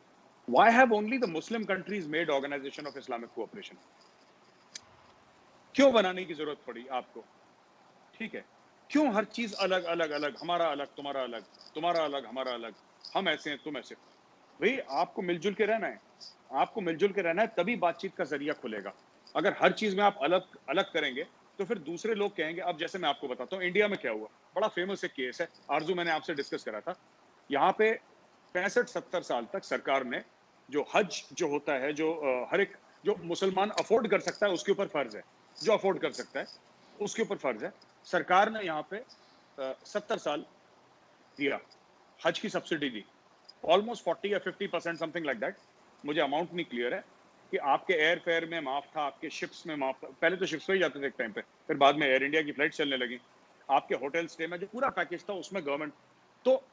[SPEAKER 3] Why have only the Muslim countries made Organization of Islamic Cooperation? क्यों बनाने की जरूरत पड़ी आपको? ठीक है, क्यों हर चीज अलग अलग अलग, हमारा अलग तुम्हारा अलग, तुम्हारा अलग हमारा अलग, हम ऐसे हैं तुम ऐसे? भाई आपको मिलजुल के रहना है, आपको मिलजुल के रहना है, तभी बातचीत का जरिया खुलेगा। अगर हर चीज में आप अलग अलग करेंगे तो फिर दूसरे लोग कहेंगे। अब जैसे मैं आपको बताता हूँ इंडिया में क्या हुआ, बड़ा फेमस एक केस है, आरजू मैंने आपसे डिस्कस करा था। यहाँ पे 65-70 साल तक सरकार ने जो हज जो होता है, जो हर एक जो मुसलमान अफोर्ड कर सकता है उसके ऊपर फर्ज है, जो अफोर्ड कर सकता है उसके ऊपर फर्ज है। सरकार ने यहाँ पे 70 साल दिया, हज की सब्सिडी दी, ऑलमोस्ट 40 या 50% समथिंग लाइक दैट, मुझे अमाउंट नहीं क्लियर है, कि आपके एयर फेयर में माफ था, आपके शिप्स में माफ था। पहले तो शिप्स पे ही जाते थे एक टाइम पे, फिर बाद में एयर इंडिया की फ्लाइट चलने लगी। आपके होटल स्टे में जो पूरा पैकेज था उसमें गवर्नमेंट, तो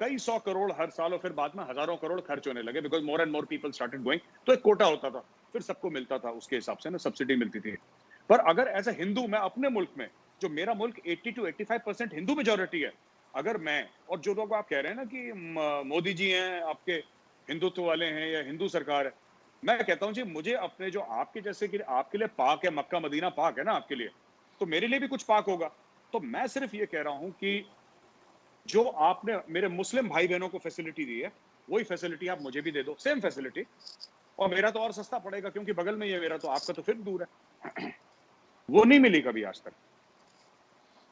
[SPEAKER 3] कई 100 करोड़ हर साल और फिर बाद में हजारों करोड़ खर्च होने लगे because more and more people started going. तो एक कोटा होता था, फिर सबको मिलता था उसके हिसाब से ना, सब्सिडी मिलती थी। पर अगर एज ए हिंदू मैं अपने मुल्क में, जो मेरा मुल्क 80 to 85% हिंदू मेजोरिटी है, अगर मैं और जो लोग आप कह रहे हैं ना कि मोदी जी हैं आपके हिंदुत्व वाले हैं या हिंदू सरकार है, मैं कहता हूं जी मुझे अपने जो आपके जैसे कि आपके लिए पाक है, मक्का मदीना पाक है ना आपके लिए, तो मेरे लिए भी कुछ पाक होगा। तो मैं सिर्फ ये कह रहा हूं कि जो आपने मेरे मुस्लिम भाई बहनों को फैसिलिटी दी है, वही फैसिलिटी आप मुझे भी दे दो, सेम फैसिलिटी, और मेरा तो और सस्ता पड़ेगा क्योंकि बगल में ही है मेरा, तो आपका तो फिर दूर है। वो नहीं मिली कभी आज तक।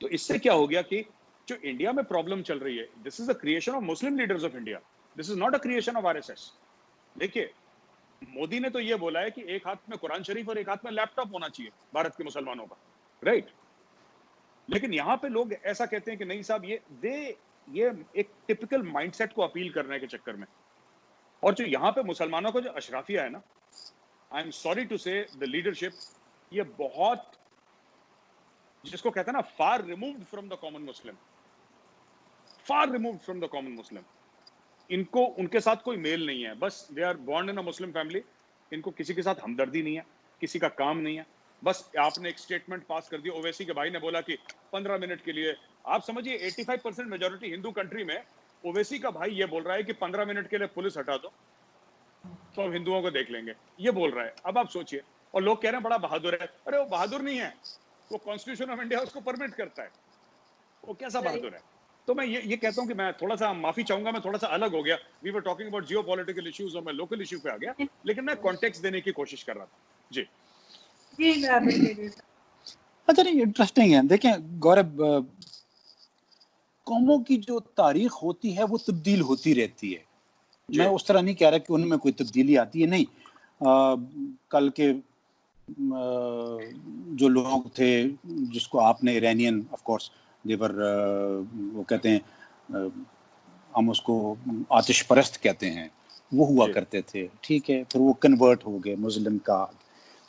[SPEAKER 3] तो इससे क्या हो गया कि जो इंडिया में प्रॉब्लम चल रही है, this is the creation of Muslim leaders of India, this is not a creation of RSS. देखिए, मोदी ने तो ये बोला है कि एक हाथ में कुरान शरीफ और एक हाथ में लैपटॉप होना चाहिए भारत के मुसलमानों का, राइट? लेकिन यहां पे लोग ऐसा कहते हैं कि नहीं साहब, ये एक टिपिकल माइंडसेट को अपील करने के चक्कर में, और जो यहां पे मुसलमानों का जो अशराफिया है ना, I am sorry to say the leadership, ये बहुत, जिसको कहते हैं ना, far removed from the common Muslim, far removed from the common Muslim. इनको उनके साथ कोई मेल नहीं है, बस they are born in a Muslim family, इनको किसी के साथ हमदर्दी नहीं है, किसी का काम नहीं है। बस आपने एक स्टेटमेंट पास कर दिया, ओवैसी के भाई ने बोला कि 15 मिनट के लिए, आप समझिए 85% मेजोरिटी हिंदू कंट्री में ओवैसी का भाई ये बोल रहा है कि 15 मिनट के लिए पुलिस हटा दो तो हम हिंदुओं को देख लेंगे, ये बोल रहा है। अब आप सोचिए, और लोग कह रहे हैं बड़ा बहादुर है। अरे वो बहादुर नहीं है, वो कॉन्स्टिट्यूशन ऑफ इंडिया उसको परमिट करता है, वो कैसा बहादुर है? तो मैं ये कहता हूं कि मैं थोड़ा सा माफी चाहूंगा, मैं थोड़ा सा अलग हो गया, we were talking about geopolitical issues और मैं लोकल इश्यू पे आ गया, लेकिन मैं कॉन्टेक्स्ट देने की कोशिश कर रहा था। जी
[SPEAKER 1] जी
[SPEAKER 2] अच्छा, नहीं, इंटरेस्टिंग है। देखें गौरव, कौमों की जो तारीख होती है वो तब्दील होती रहती है। मैं उस तरह नहीं कह रहा कि उनमें कोई तब्दीली आती है, नहीं। कल के जो लोग थे, जिसको आपने इरानियन, ऑफ कोर्स देवर, वो कहते हैं, हम उसको आतिश परस्त कहते हैं, वो हुआ करते थे, ठीक है। फिर वो कन्वर्ट हो गए मुस्लिम का,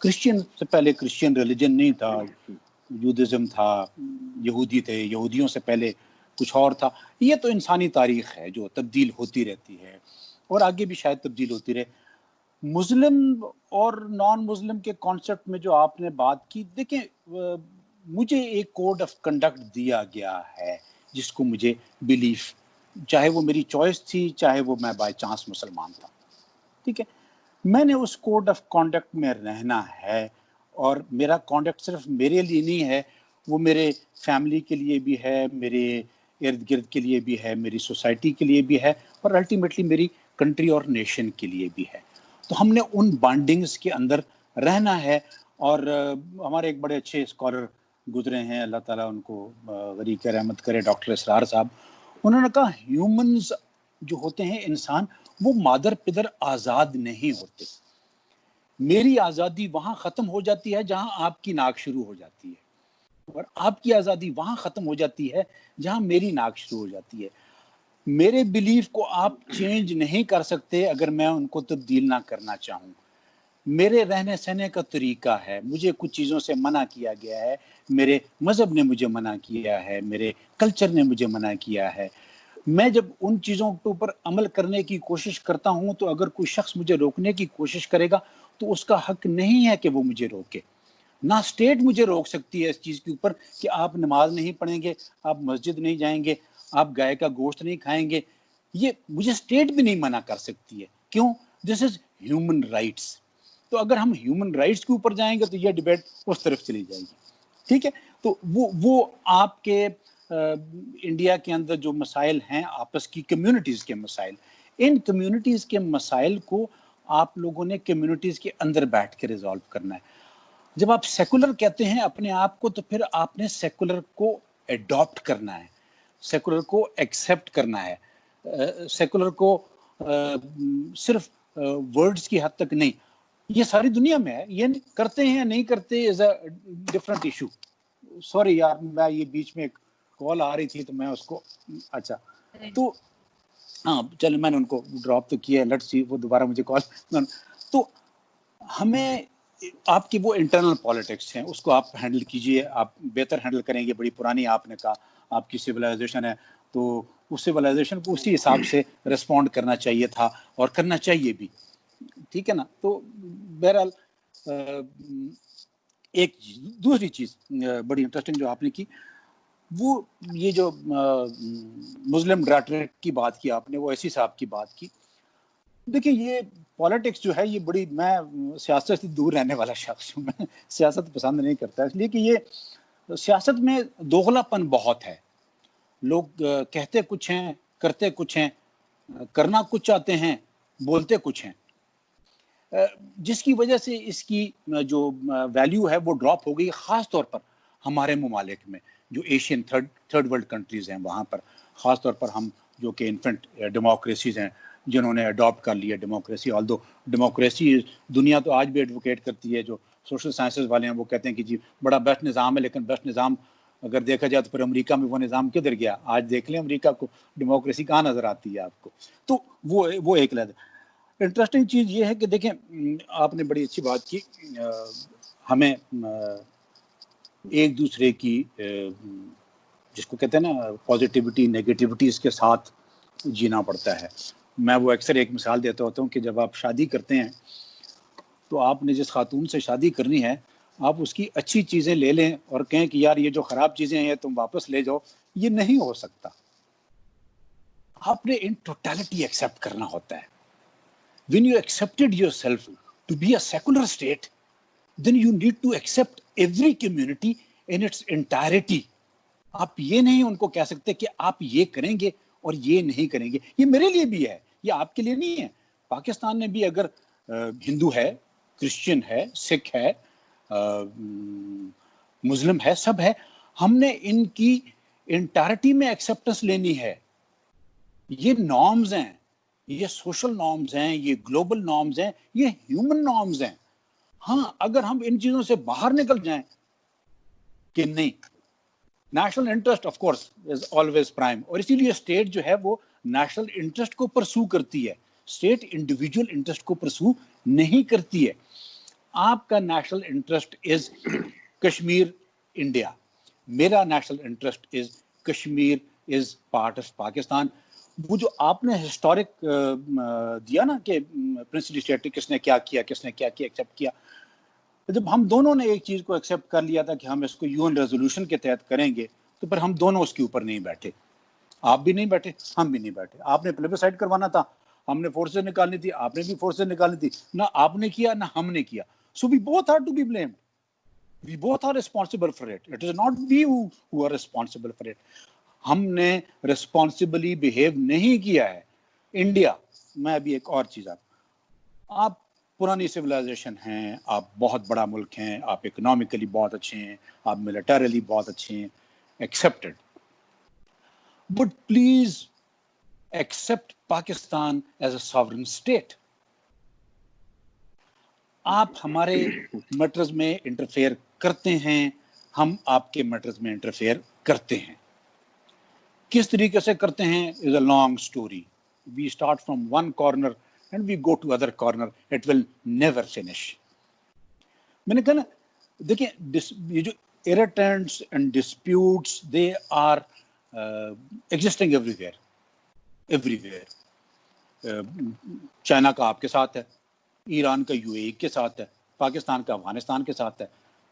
[SPEAKER 2] क्रिश्चियन से पहले क्रिश्चियन रिलीजन नहीं था, यूदिज्म था, यहूदी थे, यहूदियों से पहले कुछ और था। ये तो इंसानी तारीख है जो तब्दील होती रहती है और आगे भी शायद तब्दील होती रहे। मुस्लिम और नॉन मुस्लिम के कॉन्सेप्ट में जो आपने बात की, देखें, मुझे एक कोड ऑफ कंडक्ट दिया गया है जिसको मुझे बिलीफ, चाहे वो मेरी चॉइस थी, चाहे वो मैं बाय चांस मुसलमान था, ठीक है, मैंने उस कोड ऑफ कॉन्डक्ट में रहना है। और मेरा कॉन्डक्ट सिर्फ मेरे लिए नहीं है, वो मेरे फैमिली के लिए भी है, मेरे इर्द गिर्द के लिए भी है, मेरी सोसाइटी के लिए भी है, और अल्टीमेटली मेरी कंट्री और नेशन के लिए भी है। तो हमने उन बॉन्डिंग्स के अंदर रहना है। और हमारे एक बड़े अच्छे स्कॉलर गुजरे हैं, अल्लाह ताला उनको गरीक रहमत करे, डॉक्टर इसरार साहब, उन्होंने कहा ह्यूमंस जो होते हैं, इंसान, वो मादर पिदर आज़ाद नहीं होते। मेरी आज़ादी वहाँ ख़त्म हो जाती है जहाँ आपकी नाक शुरू हो जाती है, और आपकी आज़ादी वहाँ ख़त्म हो जाती है जहाँ मेरी नाक शुरू हो जाती है। मेरे बिलीफ को आप चेंज नहीं कर सकते अगर मैं उनको तब्दील ना करना चाहूँ। मेरे रहने सहने का तरीका है, मुझे कुछ चीज़ों से मना किया गया है, मेरे मज़हब ने मुझे मना किया है, मेरे कल्चर ने मुझे मना किया है। मैं जब उन चीज़ों के ऊपर अमल करने की कोशिश करता हूँ, तो अगर कोई शख्स मुझे रोकने की कोशिश करेगा तो उसका हक नहीं है कि वो मुझे रोके। ना स्टेट मुझे रोक सकती है इस चीज़ के ऊपर कि आप नमाज नहीं पढ़ेंगे, आप मस्जिद नहीं जाएंगे, आप गाय का गोश्त नहीं खाएंगे। ये मुझे स्टेट भी नहीं मना कर सकती है। क्यों? This is human rights. तो अगर हम ह्यूमन राइट्स के ऊपर जाएंगे तो यह डिबेट उस तरफ चली जाएगी, ठीक है। तो वो आपके इंडिया के अंदर जो मसाइल हैं, आपस की कम्युनिटीज़ के मसाइल, इन कम्युनिटीज़ के मसाइल को आप लोगों ने कम्युनिटीज़ के अंदर बैठ के रिजॉल्व करना है। जब आप सेकुलर कहते हैं अपने आप को, तो फिर आपने सेकुलर को एडॉप्ट करना है, सेकुलर को एक्सेप्ट करना है, सेकुलर को सिर्फ वर्ड्स की हद तक नहीं। ये सारी दुनिया में है, ये करते हैं या नहीं करते is a different issue. Sorry यार, मैं ये बीच में एक कॉल आ रही थी तो मैं उसको, अच्छा, तो हाँ चलो, मैंने उनको ड्रॉप तो किया, लेट्स सी वो दोबारा मुझे कॉल। तो हमें आपकी वो इंटरनल पॉलिटिक्स हैं, उसको आप हैंडल कीजिए, आप बेहतर हैंडल करेंगे। बड़ी पुरानी आपने कहा आपकी सिविलाइजेशन है, तो उस सिविलाइजेशन को उसी हिसाब से रिस्पॉन्ड करना चाहिए था और करना चाहिए भी, ठीक है ना। तो बहरहाल एक दूसरी चीज बड़ी इंटरेस्टिंग जो आपने की, वो ये जो मुस्लिम रेटरिक की बात की आपने, वो ऐसी साहब की बात की। देखिए ये पॉलिटिक्स जो है ये बड़ी, मैं सियासत से दूर रहने वाला शख्स हूँ, मैं सियासत पसंद नहीं करता, इसलिए कि ये सियासत में दोगलापन बहुत है। लोग कहते कुछ हैं, करते कुछ हैं, करना कुछ चाहते हैं, बोलते कुछ हैं, जिसकी वजह से इसकी जो वैल्यू है वो ड्रॉप हो गई, ख़ास तौर पर हमारे ममालिक में, जो एशियन थर्ड वर्ल्ड कंट्रीज़ हैं वहाँ पर, ख़ास तौर पर हम जो कि इन्फेंट डेमोक्रेसीज़ हैं, जिन्होंने अडॉप्ट कर लिया डेमोक्रेसी। ऑल्दो डेमोक्रेसी दुनिया तो आज भी एडवोकेट करती है, जो सोशल साइंसेज वाले हैं वो कहते हैं कि जी बड़ा बेस्ट निज़ाम है, लेकिन बेस्ट निज़ाम अगर देखा जाए तो फिर अमेरिका में वो निज़ाम किधर गया? आज देख लें अमेरिका को, डेमोक्रेसी कहाँ नज़र आती है आपको? तो वो एक लहर। इंटरेस्टिंग चीज़ ये है कि देखें, आपने बड़ी अच्छी बात की, हमें एक दूसरे की जिसको कहते हैं ना पॉजिटिविटी नेगेटिविटी, इसके साथ जीना पड़ता है। मैं वो अक्सर एक मिसाल देता होता हूँ कि जब आप शादी करते हैं तो आपने जिस खातून से शादी करनी है, आप उसकी अच्छी चीज़ें ले लें और कहें कि यार ये जो ख़राब चीज़ें हैं तुम वापस ले जाओ, ये नहीं हो सकता। आपने इन टोटलिटी एक्सेप्ट करना होता है। When you accepted yourself to be a secular state, then you need to accept every community in its entirety. आप ये नहीं उनको कह सकते कि आप ये करेंगे और ये नहीं करेंगे। ये मेरे लिए भी है, ये आपके लिए नहीं है। पाकिस्तान में भी अगर हिंदू है, क्रिश्चियन है, सिख है, मुस्लिम है, सब है, हमने इनकी इंटायरिटी में एक्सेप्टेंस लेनी है। ये नॉर्म्स हैं, ये सोशल नॉर्म्स हैं, ये ग्लोबल नॉर्म्स हैं, ये ह्यूमन नॉर्म्स हैं। हाँ, अगर हम इन चीजों से बाहर निकल जाएं कि नहीं, national interest of course is always prime, और इसीलिए स्टेट जो है वो नेशनल इंटरेस्ट को परसू करती है, स्टेट इंडिविजुअल इंटरेस्ट को परसू नहीं करती है। आपका national interest is Kashmir India, मेरा national interest is Kashmir is part of Pakistan. वो जो आपने हिस्टोरिक दिया ना कि प्रिंसली स्टेट किसने क्या किया एक्सेप्ट किया, जब हम दोनों ने एक चीज को एक्सेप्ट कर लिया था कि हम इसको यूएन रेजोल्यूशन के तहत करेंगे, तो फिर हम दोनों उसके ऊपर नहीं बैठे। आप भी नहीं बैठे, हम भी नहीं बैठे। आपने प्लेबिसाइड करवाना था, हमने फोर्सेज निकालनी थी, आपने भी फोर्सेज निकालनी थी, ना आपने किया ना हमने किया। So we both are to be blamed, we both are responsible for it, it is not we who are responsible for it. हमने रिस्पॉन्सिबली बिहेव नहीं किया है। इंडिया, मैं अभी एक और चीज, आप पुरानी सिविलाइजेशन हैं, आप बहुत बड़ा मुल्क हैं, आप इकोनॉमिकली बहुत अच्छे हैं, आप मिलिटरीली बहुत अच्छे हैं, accepted, but please accept Pakistan as a sovereign state. आप हमारे मैटर्स में इंटरफेयर करते हैं, हम आपके मैटर्स में इंटरफेयर करते हैं। किस तरीके से करते हैं is a long story. We start from one corner and we go to other corner, it will never finish. मैंने कहा ना, देखिए ये जो irritants and disputes, they are existing everywhere. China का आपके साथ है, ईरान का यूएई के साथ है, पाकिस्तान का अफगानिस्तान के साथ है,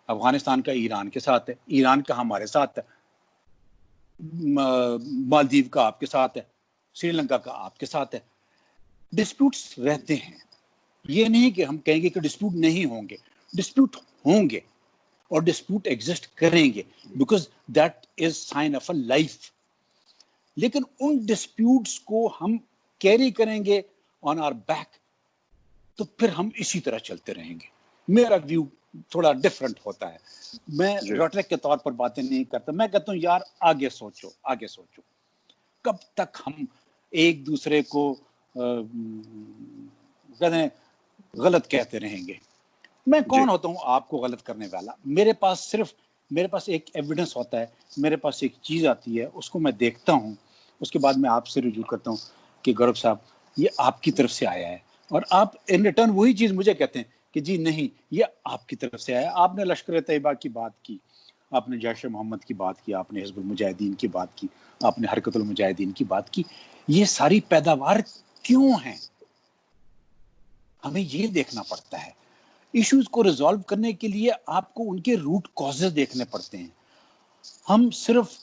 [SPEAKER 2] अफगानिस्तान का ईरान के साथ है, ईरान का हमारे साथ है, मालदीव का आपके साथ है, श्रीलंका का आपके साथ है। डिस्प्यूट्स रहते हैं, ये नहीं कि हम कहेंगे कि डिस्प्यूट नहीं होंगे, डिस्प्यूट होंगे और डिस्प्यूट एग्जिस्ट करेंगे, because that is sine of a life. लेकिन उन डिस्प्यूट्स को हम कैरी करेंगे ऑन आवर बैक, तो फिर हम इसी तरह चलते रहेंगे। मेरा व्यू थोड़ा डिफरेंट होता है। मैं रेटरिक के तौर पर बातें नहीं करता, मैं कहता हूँ यार आगे सोचो, आगे सोचो। कब तक हम एक दूसरे को गलत कहते रहेंगे? मैं कौन होता हूँ आपको गलत करने वाला? मेरे पास एक एविडेंस होता है, मेरे पास एक चीज आती है, उसको मैं देखता हूँ, उसके बाद मैं आपसे रुजू करता हूँ कि गौरव साहब ये आपकी तरफ से आया है, और आप इन रिटर्न वही चीज मुझे कहते हैं कि जी नहीं ये आपकी तरफ से आया। आपने लश्कर तैयबा की बात की, आपने जैश मोहम्मद की बात की, आपने हिज़्बुल मुजाहिदीन की बात की, आपने हरकतुल मुजाहिदीन की बात की। ये सारी पैदावार क्यों है, हमें ये देखना पड़ता है। इश्यूज को रिजॉल्व करने के लिए आपको उनके रूट कॉजेज देखने पड़ते हैं। हम सिर्फ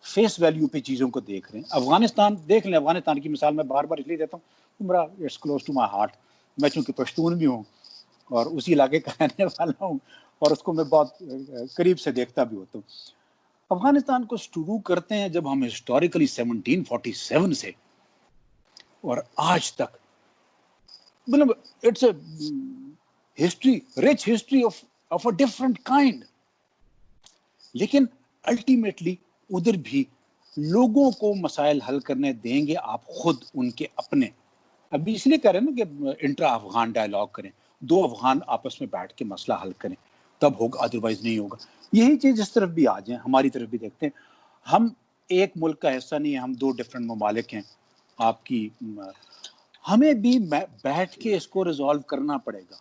[SPEAKER 2] फेस वैल्यू पे चीज़ों को देख रहे हैं। अफगानिस्तान देख लें, अफगानिस्तान की मिसाल मैं बार बार इसलिए देता हूँ, मेरा it's close to my heart. मैं चूँकि पश्तून भी हूँ और उसी इलाके का रहने वाला हूँ और उसको मैं बहुत करीब से देखता भी होता हूँ। अफगानिस्तान को शुरू करते हैं जब हम हिस्टोरिकली 1747 से और आज तक, मतलब it's a history, rich history of a different kind. लेकिन अल्टीमेटली उधर भी लोगों को मसाइल हल करने देंगे आप खुद उनके अपने। अभी इसलिए कह रहे हैं ना कि इंट्रा अफगान डायलॉग करें, दो अफगान आपस में बैठ के मसला हल करें, तब होगा, अदरवाइज नहीं होगा। यही चीज इस तरफ भी आ जाए, हमारी तरफ भी देखते हैं। हम एक मुल्क का हिस्सा नहीं है, हम दो डिफरेंट ममालिक हैं। आपकी हमें भी बैठ के इसको रिजॉल्व करना पड़ेगा।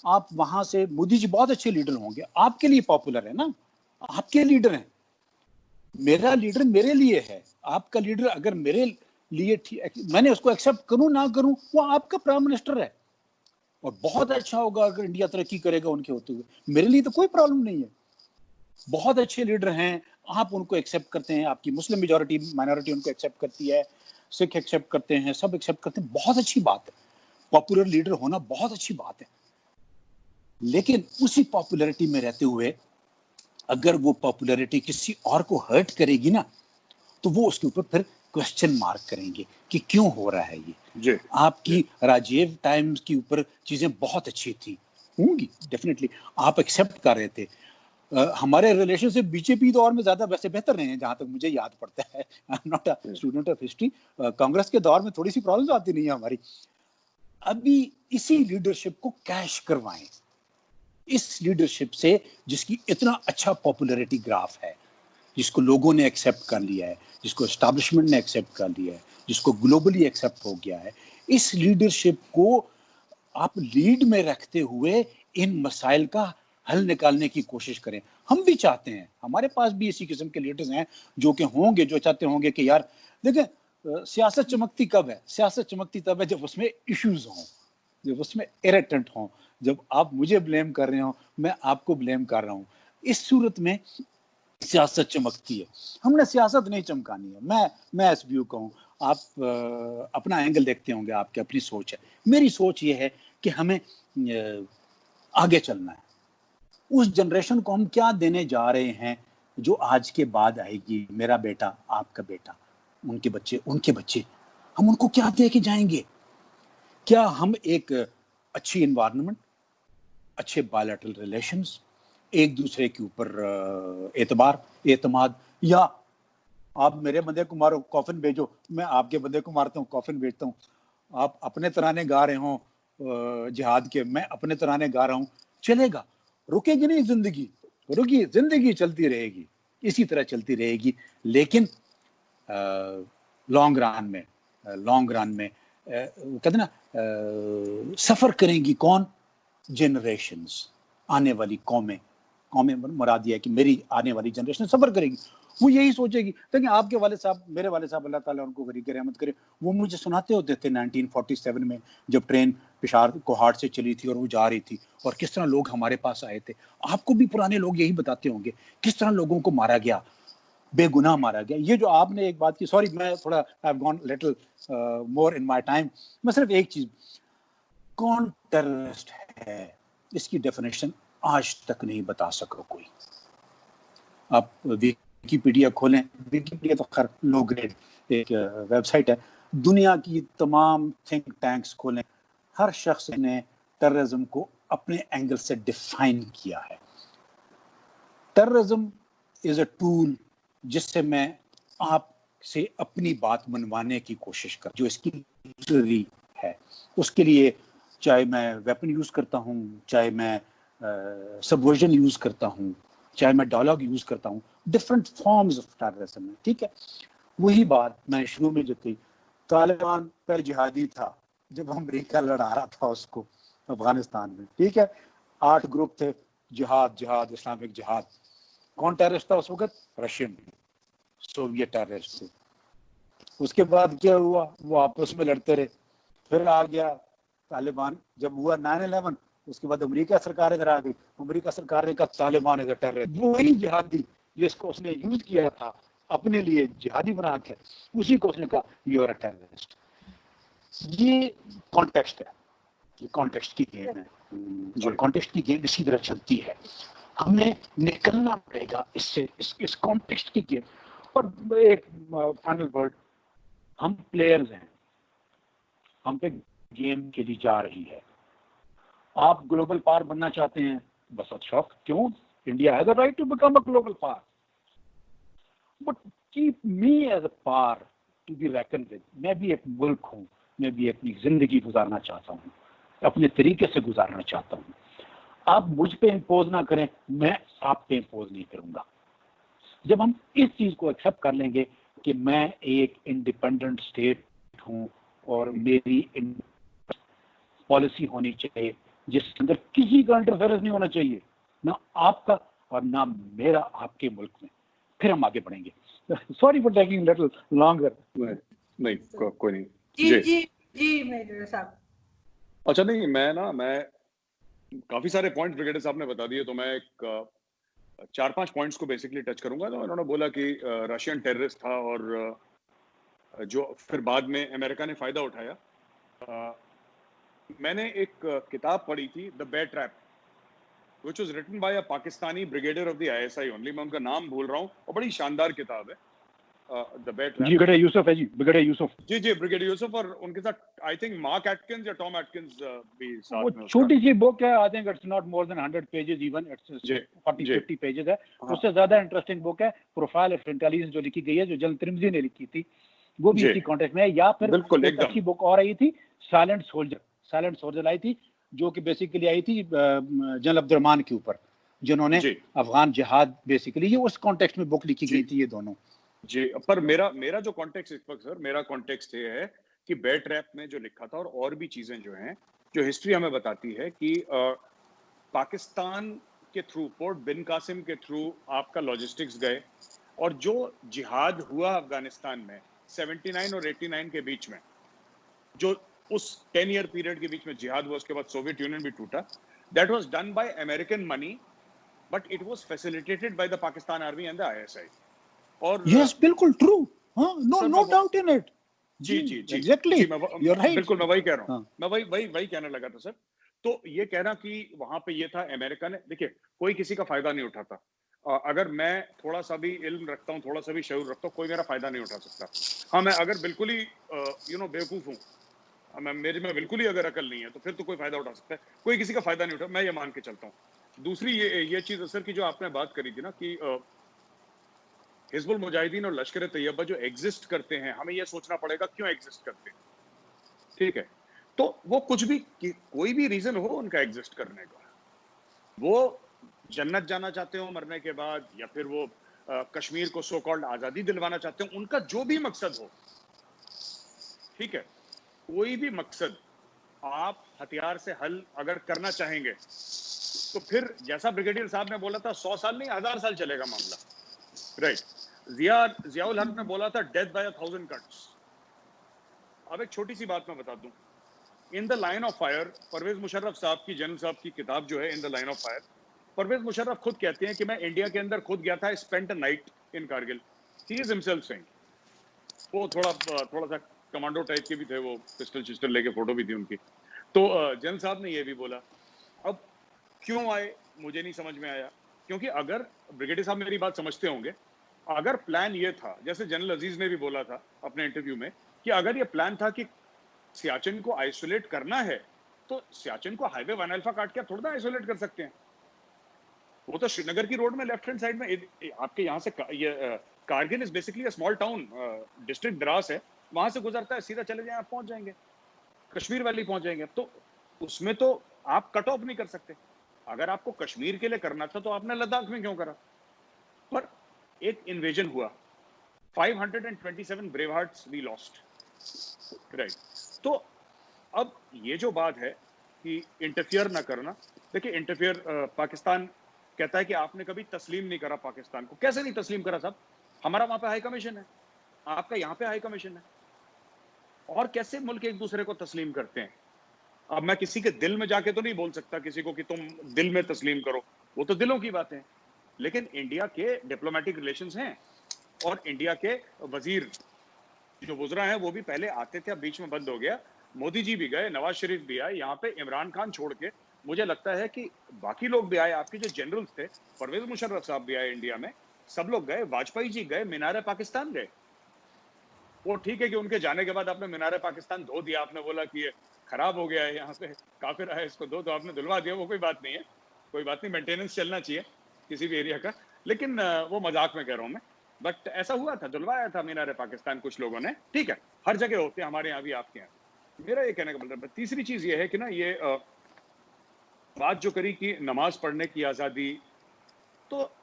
[SPEAKER 2] आप वहां से, मोदी जी बहुत अच्छे लीडर होंगे, आपके लिए पॉपुलर है ना, आपके लीडर हैं। मेरा लीडर मेरे लिए है, आपका लीडर अगर मेरे लिए मैंने उसको एक्सेप्ट करूं ना करूं, वो आपका प्राइम मिनिस्टर है और बहुत अच्छा होगा अगर इंडिया तरक्की करेगा उनके होते हुए। मेरे लिए तो कोई प्रॉब्लम नहीं है। बहुत अच्छे लीडर हैं, आप उनको एक्सेप्ट करते हैं, आपकी मुस्लिम मेजॉरिटी माइनॉरिटी उनको एक्सेप्ट करती है, सिख एक्सेप्ट करते हैं, सब एक्सेप्ट करते हैं, बहुत अच्छी बात है। पॉपुलर लीडर होना बहुत अच्छी बात है। लेकिन उसी पॉपुलैरिटी में रहते हुए अगर वो पॉपुलैरिटी किसी और को हर्ट करेगी ना, तो वो उसके ऊपर फिर क्वेश्चन मार्क करेंगे कि क्यों हो रहा है ये
[SPEAKER 3] जी।
[SPEAKER 2] आपकी राजीव टाइम्स के ऊपर चीजें बहुत अच्छी थी, होंगी डेफिनेटली, आप एक्सेप्ट कर रहे थे। हमारे रिलेशनशिप बीजेपी दौर में ज्यादा वैसे बेहतर रहे हैं जहां तक मुझे याद पड़ता है। I am not a student of history. Congress के दौर में थोड़ी सी प्रॉब्लम आती नहीं है हमारी। अभी इसी लीडरशिप को कैश करवाएं, इस लीडरशिप से जिसकी इतना अच्छा पॉपुलैरिटी ग्राफ है, जिसको लोगों ने एक्सेप्ट कर लिया है, जिसको एस्टैब्लिशमेंट ने एक्सेप्ट कर लिया है, जिसको ग्लोबली एक्सेप्ट हो गया है, इस लीडरशिप को आप लीड में रखते हुए इन मसाइल का हल निकालने की कोशिश करें। हम भी चाहते हैं, हमारे पास भी इसी किस्म के लीडर्स हैं जो कि होंगे, जो चाहते होंगे कि यार देखें, सियासत चमकती कब है? सियासत चमकती तब है जब उसमें इश्यूज हों, जब उसमें इरिटेंट हों, जब आप मुझे ब्लेम कर रहे हो, मैं आपको ब्लेम कर रहा हूं। इस सूरत में सियासत चमकती है। हमने सियासत नहीं चमकानी है। मैं इस व्यू का हूं, आप अपना एंगल देखते होंगे, आपकी अपनी सोच है। मेरी सोच ये है कि हमें आगे चलना है। उस जनरेशन को हम क्या देने जा रहे हैं जो आज के बाद आएगी, मेरा बेटा, आपका बेटा, उनके बच्चे, उनके बच्चे, हम उनको क्या दे के जाएंगे? क्या हम एक अच्छी एनवायरनमेंट, अच्छे बायलैटरल रिलेशंस, एक दूसरे के ऊपर एतबार, एतमाद, या आप मेरे बंदे को मारो कॉफिन भेजो, मैं आपके बंदे को मारता हूँ कॉफिन भेजता हूँ। आप अपने तराने गा रहे हो जिहाद के, मैं अपने तराने गा रहा हूँ, चलेगा? रुकेगी नहीं जिंदगी, रुकी जिंदगी चलती रहेगी, इसी तरह चलती रहेगी। लेकिन लॉन्ग रन में कहते ना, सफर करेंगी कौन? जनरेशंस, आने वाली कौमें मुराद ये है कि मेरी आने वाली जनरेशन सफर करेगी। वो यही सोचेगी। देखिए आपके वाले साहब, मेरे वाले साहब, अल्लाह ताला उनको गरीब रहमत करे, वो मुझे सुनाते होते थे 1947 में जब ट्रेन पेशावर कोहाट से चली थी और वो जा रही थी, और किस तरह लोग हमारे पास आए थे। आपको भी पुराने लोग यही बताते होंगे किस तरह लोगों को मारा गया, बेगुनाह मारा गया। ये जो आपने एक बात की, सॉरी मैं थोड़ा I have gone little more in my time, मैं सिर्फ एक चीज, कौन टेररिस्ट है इसकी डेफिनेशन आज तक नहीं बता सका कोई। आप विकिपीडिया खोलें, विकिपीडिया तो खैर लो ग्रेड एक वेबसाइट है, दुनिया की तमाम थिंक टैंक्स खोलें, हर शख्स ने टेररिज्म को अपने एंगल से डिफाइन किया है। टेररिज्म इज अ टूल जिससे मैं आपसे अपनी बात मनवाने की कोशिश कर, जो इसकी थियरी है, उसके लिए चाहे मैं वेपन यूज करता हूं, चाहे मैं सबवर्जन यूज करता हूं, चाहे मैं डायलॉग यूज करता हूं, डिफरेंट फॉर्म्स ऑफ टेररिज्म है। ठीक है, वही बात मैं शुरू में जो थी, तालिबान पर जिहादी था जब अमेरिका लड़ा रहा था उसको, अफगानिस्तान में, ठीक है। 8 ग्रुप थे, जिहाद जिहाद इस्लामिक जिहाद। कौन टेररिस्ट था उस वक्त? रशियन सोवियत टेररिस्ट थे। उसके बाद क्या हुआ, वो आपस में लड़ते रहे, फिर आ गया तालिबान। जब हुआ 9/11, उसके बाद अमेरिका सरकार इधर आ गई। अमेरिका सरकार ने कहा तालिबान इधर टेररिस्ट, वही जिहादी जिसको उसने यूज किया था अपने लिए जिहादी बना के, उसी को उसने कहा यू आर अ टेररिस्ट। ये कॉन्टेक्स्ट है, ये कॉन्टेक्स्ट की गेम है, और कॉन्टेक्स्ट की गेम इसी तरह चलती है। हमें निकलना पड़ेगा इससे, इस कॉन्टेक्स्ट की गेम। और एक फाइनल वर्ड, हम प्लेयर्स हैं, हम पे गेम खेली जा रही है। आप ग्लोबल पावर बनना चाहते हैं, बस अच्छा, क्यों? India has a right to become a global power, but keep me as a power to be reckoned with. मैं भी एक मुल्क हूं, मैं भी अपनी जिंदगी गुजारना चाहता हूं, अपने तरीके से गुजारना चाहता हूं। आप मुझ पे इम्पोज ना करें, मैं आप पे इम्पोज नहीं करूंगा। जब हम इस चीज को एक्सेप्ट कर लेंगे कि मैं एक इंडिपेंडेंट स्टेट हूं और मेरी पॉलिसी होनी चाहिए जिसके अंदर किसी का इंटरफेरेंस नहीं होना चाहिए, ना आपका और ना मेरा आपके मुल्क में, फिर हम आगे बढ़ेंगे। Sorry for taking little longer.
[SPEAKER 3] नहीं, कोई नहीं।
[SPEAKER 1] जी जी जी मेजर साहब।
[SPEAKER 3] अच्छा, नहीं, मैं काफी सारे पॉइंट ब्रिगेडियर साहब ने बता दिए, तो मैं एक 4-5 पॉइंट्स को बेसिकली टच करूंगा। तो उन्होंने बोला कि रशियन टेररिस्ट था और जो फिर बाद में अमेरिका ने फायदा उठाया। मैंने एक किताब पढ़ी थी, the bear trap, which was written by a Pakistani brigadier of the ISI only। मैं उनका नाम भूल रहा हूँ, और बड़ी शानदार किताब है, the bear trap.
[SPEAKER 2] Brigadier Yusuf है जी, ब्रिगेडियर यूसुफ।
[SPEAKER 3] जी, ब्रिगेडियर यूसुफ, और उनके साथ आई थिंक मार्क एटकिंस या टॉम एटकिंस भी साथ
[SPEAKER 2] वो
[SPEAKER 3] में।
[SPEAKER 2] छोटी सी बुक है, I think it's not more than 100 pages, even it's 40-50 pages है। उससे ज्यादा इंटरेस्टिंग बुक है प्रोफाइल ऑफ इंटेलिजेंस, जो लिखी गई है, जो जनरल तिरमिजी ने लिखी थी, वो भी इसी कॉन्टेक्स्ट में है। या फिर एक अच्छी बुक और आई थी, साइलेंट सोल्जर आई थी, जो कि बेसिकली आई थी जनरल अब्दुर्रहमान के ऊपर, जिन्होंने अफगान जिहाद, बेसिकली ये उस कॉन्टेक्स्ट में बुक लिखी गई थी, ये दोनों।
[SPEAKER 3] जी, पर मेरा जो कॉन्टेक्स्ट इस वक्त सर, मेरा कॉन्टेक्स्ट ये है कि बेयर ट्रैप में जो लिखा था, और भी चीजें जो हैं, जो हिस्ट्री हमें बताती है कि पाकिस्तान के थ्रू, पोर्ट बिन कासिम के थ्रू आपका लॉजिस्टिक्स गए, और जो जिहाद हुआ अफगानिस्तान में 79 और 89 के बीच में, जो उस 10 ईयर पीरियड के बीच में जिहाद हुआ, उसके बाद सोवियत यूनियन भी टूटा, that was done by American money, but it was facilitated by the Pakistan army and the ISI. और
[SPEAKER 2] यस, बिल्कुल ट्रू, हाँ, नो डाउट इन इट।
[SPEAKER 3] जी,
[SPEAKER 2] एग्जैक्टली, यू आर राइट।
[SPEAKER 3] बिल्कुल, मैं वही कह रहा हूँ, मैं वही कहने लगा था सर। तो ये कहना कि वहां पे ये था, अमेरिका ने, देखिए, कोई किसी का फायदा नहीं उठाता। अगर मैं थोड़ा सा भी इल्म रखता हूँ, थोड़ा सा भी शऊर रखता हूँ, कोई मेरा फायदा नहीं उठा सकता। हाँ, मैं अगर बिल्कुल ही बेवकूफ हूँ, मेरे में बिल्कुल ही अगर अकल नहीं है, तो फिर तो कोई फायदा उठा सकता है। कोई किसी का फायदा नहीं उठा, मैं ये मान के चलता हूँ। दूसरी ये चीज असर की जो आपने बात करी थी ना, कि हिजबुल मुजाहिदीन और लश्कर तैयबा जो एग्जिस्ट करते हैं, हमें यह सोचना पड़ेगा क्यों एग्जिस्ट करते हैं, ठीक है? तो वो कुछ भी, कोई भी रीजन हो उनका एग्जिस्ट करने का, वो जन्नत जाना चाहते हो मरने के बाद, या फिर वो कश्मीर को सो कॉल्ड आजादी दिलवाना चाहते हो, उनका जो भी मकसद हो, ठीक है, कोई भी मकसद आप हथियार से हल अगर करना चाहेंगे, तो फिर जैसा ब्रिगेडियर साहब ने बोला था, 100 साल नहीं 1000 साल चलेगा मामला, राइट? जियाउल हक ने बोला था डेथ बाय 1000 कट्स। अब एक छोटी सी बात मैं बता दूं, in the line of fire, Pervez Musharraf sahab की, जनरल साहब की किताब जो है in the line of fire, Pervez Musharraf खुद कहते हैं कि मैं इंडिया के अंदर खुद गया था, spent a night in Kargil. He is himself saying, वो थोड़ा सा कमांडो टाइप के भी थे, वो पिस्टल लेके फोटो भी थी उनकी। तो जनरल साहब ने ये भी बोला। अब क्यों आए मुझे नहीं समझ में आया, क्योंकि अगर ब्रिगेडियर साहब मेरी बात समझते होंगे, अगर प्लान ये था, जैसे जनरल अजीज ने भी बोला था अपने इंटरव्यू में, कि अगर ये प्लान था कि सियाचिन को आइसोलेट करना है, तो सियाचिन को हाईवे 1 अल्फा काट के थोड़ा आइसोलेट कर सकते हैं। वो तो श्रीनगर की रोड में लेफ्ट हैंड साइड में, आपके यहाँ से Kargil is basically a small town, district Dras है, वहां से गुजरता है, सीधा चले जाए आप पहुंच जाएंगे, कश्मीर वैली पहुंच जाएंगे। तो उसमें तो आप कट ऑफ नहीं कर सकते। अगर आपको कश्मीर के लिए करना था, तो आपने लद्दाख में क्यों करा? पर एक इन्वेजन हुआ, 527 brave hearts we lost, right? तो अब ये जो बात है कि इंटरफियर ना करना। देखिए इंटरफियर पाकिस्तान कहता है कि आपने कभी तस्लीम नहीं करा पाकिस्तान को। कैसे नहीं तस्लीम करा साहब? हमारा वहां पे हाई कमीशन है, आपका यहाँ पे हाई कमीशन है, और कैसे मुल्क एक दूसरे को तस्लीम करते हैं? अब मैं किसी के दिल में जाके तो नहीं बोल सकता किसी को कि तुम दिल में तस्लीम करो, वो तो दिलों की बात है। लेकिन इंडिया के डिप्लोमेटिक रिलेशंस हैं, और इंडिया के वजीर जो वुजरा हैं वो भी पहले आते थे, अब बीच में बंद हो गया। मोदी जी भी गए, नवाज शरीफ भी आए, यहाँ पे इमरान खान छोड़ के मुझे लगता है कि बाकी लोग भी आए, आपके जो जनरल्स थे, परवेज मुशर्रफ साहब भी आए इंडिया में, सब लोग गए, वाजपेयी जी गए, मीनार पाकिस्तान गए। वो ठीक है कि उनके जाने के बाद आपने मीनार पाकिस्तान धो दिया, आपने बोला कि ये खराब हो गया है, यहाँ पे काफिर आए, इसको धो, तो आपने धुलवा दिया, वो कोई बात नहीं है, कोई बात नहीं, मेंटेनेंस चलना चाहिए किसी भी एरिया का। लेकिन वो मजाक में कह रहा हूँ मैं, बट ऐसा हुआ था, धुलवाया था मीनार पाकिस्तान कुछ लोगों ने। ठीक है, हर जगह होते हैं, हमारे यहाँ भी, आपके यहाँ। मेरा ये कहने का मतलब है, तीसरी चीज ये है कि ना, ये बात जो करी कि नमाज पढ़ने की आजादी, तो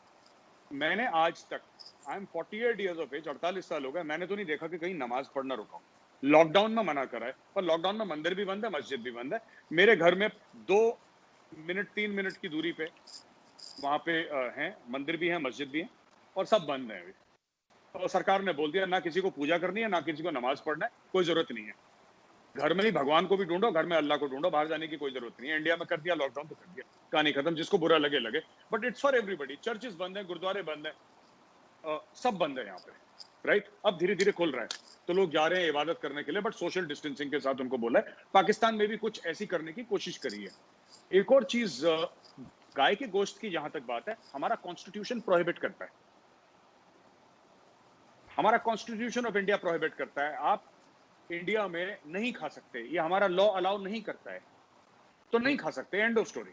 [SPEAKER 3] मैंने आज तक, I am 48 years of age, 48 साल हो गए, मैंने तो नहीं देखा कि कहीं नमाज पढ़ना रुका। लॉकडाउन में मना करा है, पर लॉकडाउन में मंदिर भी बंद है, मस्जिद भी बंद है। मेरे घर में 2 मिनट 3 मिनट की दूरी पे वहां पे हैं, मंदिर भी है, मस्जिद भी है, और सब बंद है अभी। और सरकार ने बोल दिया ना किसी को पूजा करनी है, ना किसी को नमाज पढ़ना है, कोई जरूरत नहीं है। घर में ही भगवान को भी ढूंढो, घर में अल्लाह को ढूंढो, बाहर जाने की कोई जरूरत नहीं है। इंडिया में कर दिया लॉकडाउन तो कर दिया, कहानी खत्म, जिसको बुरा लगे लगे, but it's for everybody. Churches बंद है, गुरुद्वारे बंद है, सब बंद है यहाँ पे, राइट? अब धीरे धीरे खुल रहा है, तो लोग जा रहे हैं इबादत करने के लिए, बट सोशल डिस्टेंसिंग के साथ उनको बोला है। पाकिस्तान में भी कुछ ऐसी करने की कोशिश करी है। एक और चीज, गाय के गोश्त की जहां तक बात है, हमारा कॉन्स्टिट्यूशन प्रोहिबिट करता है, हमारा कॉन्स्टिट्यूशन ऑफ इंडिया प्रोहिबिट करता है, आप इंडिया में नहीं खा सकते, ये हमारा लॉ अलाउ नहीं करता है, तो नहीं खा सकते, एंड ऑफ स्टोरी।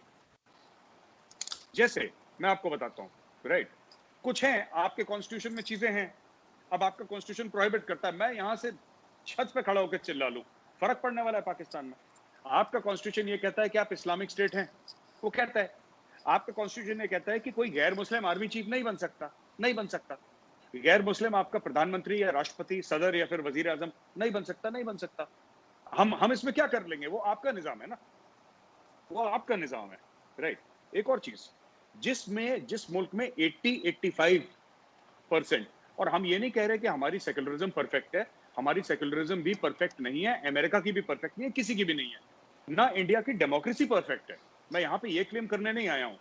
[SPEAKER 3] जैसे मैं आपको बताता हूं, राइट? कुछ हैं आपके कॉन्स्टिट्यूशन में चीजें हैं, अब आपका कॉन्स्टिट्यूशन प्रोहिबिट करता है, मैं यहां से छत पे खड़ा होकर चिल्ला लूं, फर्क पड़ने वाला है पाकिस्तान में? आपका कॉन्स्टिट्यूशन ये कहता है कि आप इस्लामिक स्टेट हैं, वो कहता है। आपका कॉन्स्टिट्यूशन ये कहता है कि कोई गैर मुस्लिम आर्मी चीफ नहीं बन सकता, नहीं बन सकता। गैर मुस्लिम आपका प्रधानमंत्री या राष्ट्रपति, सदर या फिर वजीर आजम नहीं बन सकता, नहीं बन सकता। हम इसमें क्या कर लेंगे? वो आपका निजाम है ना, वो आपका निजाम है, राइट? एक और चीज, जिस मुल्क में 80-85%, और हम ये नहीं कह रहे कि हमारी सेक्युलरिज्म परफेक्ट है, हमारी सेक्युलरिज्म भी परफेक्ट नहीं है, अमेरिका की भी परफेक्ट नहीं है, किसी की भी नहीं है, ना इंडिया की डेमोक्रेसी परफेक्ट है। मैं यहाँ पे ये क्लेम करने नहीं आया हूं,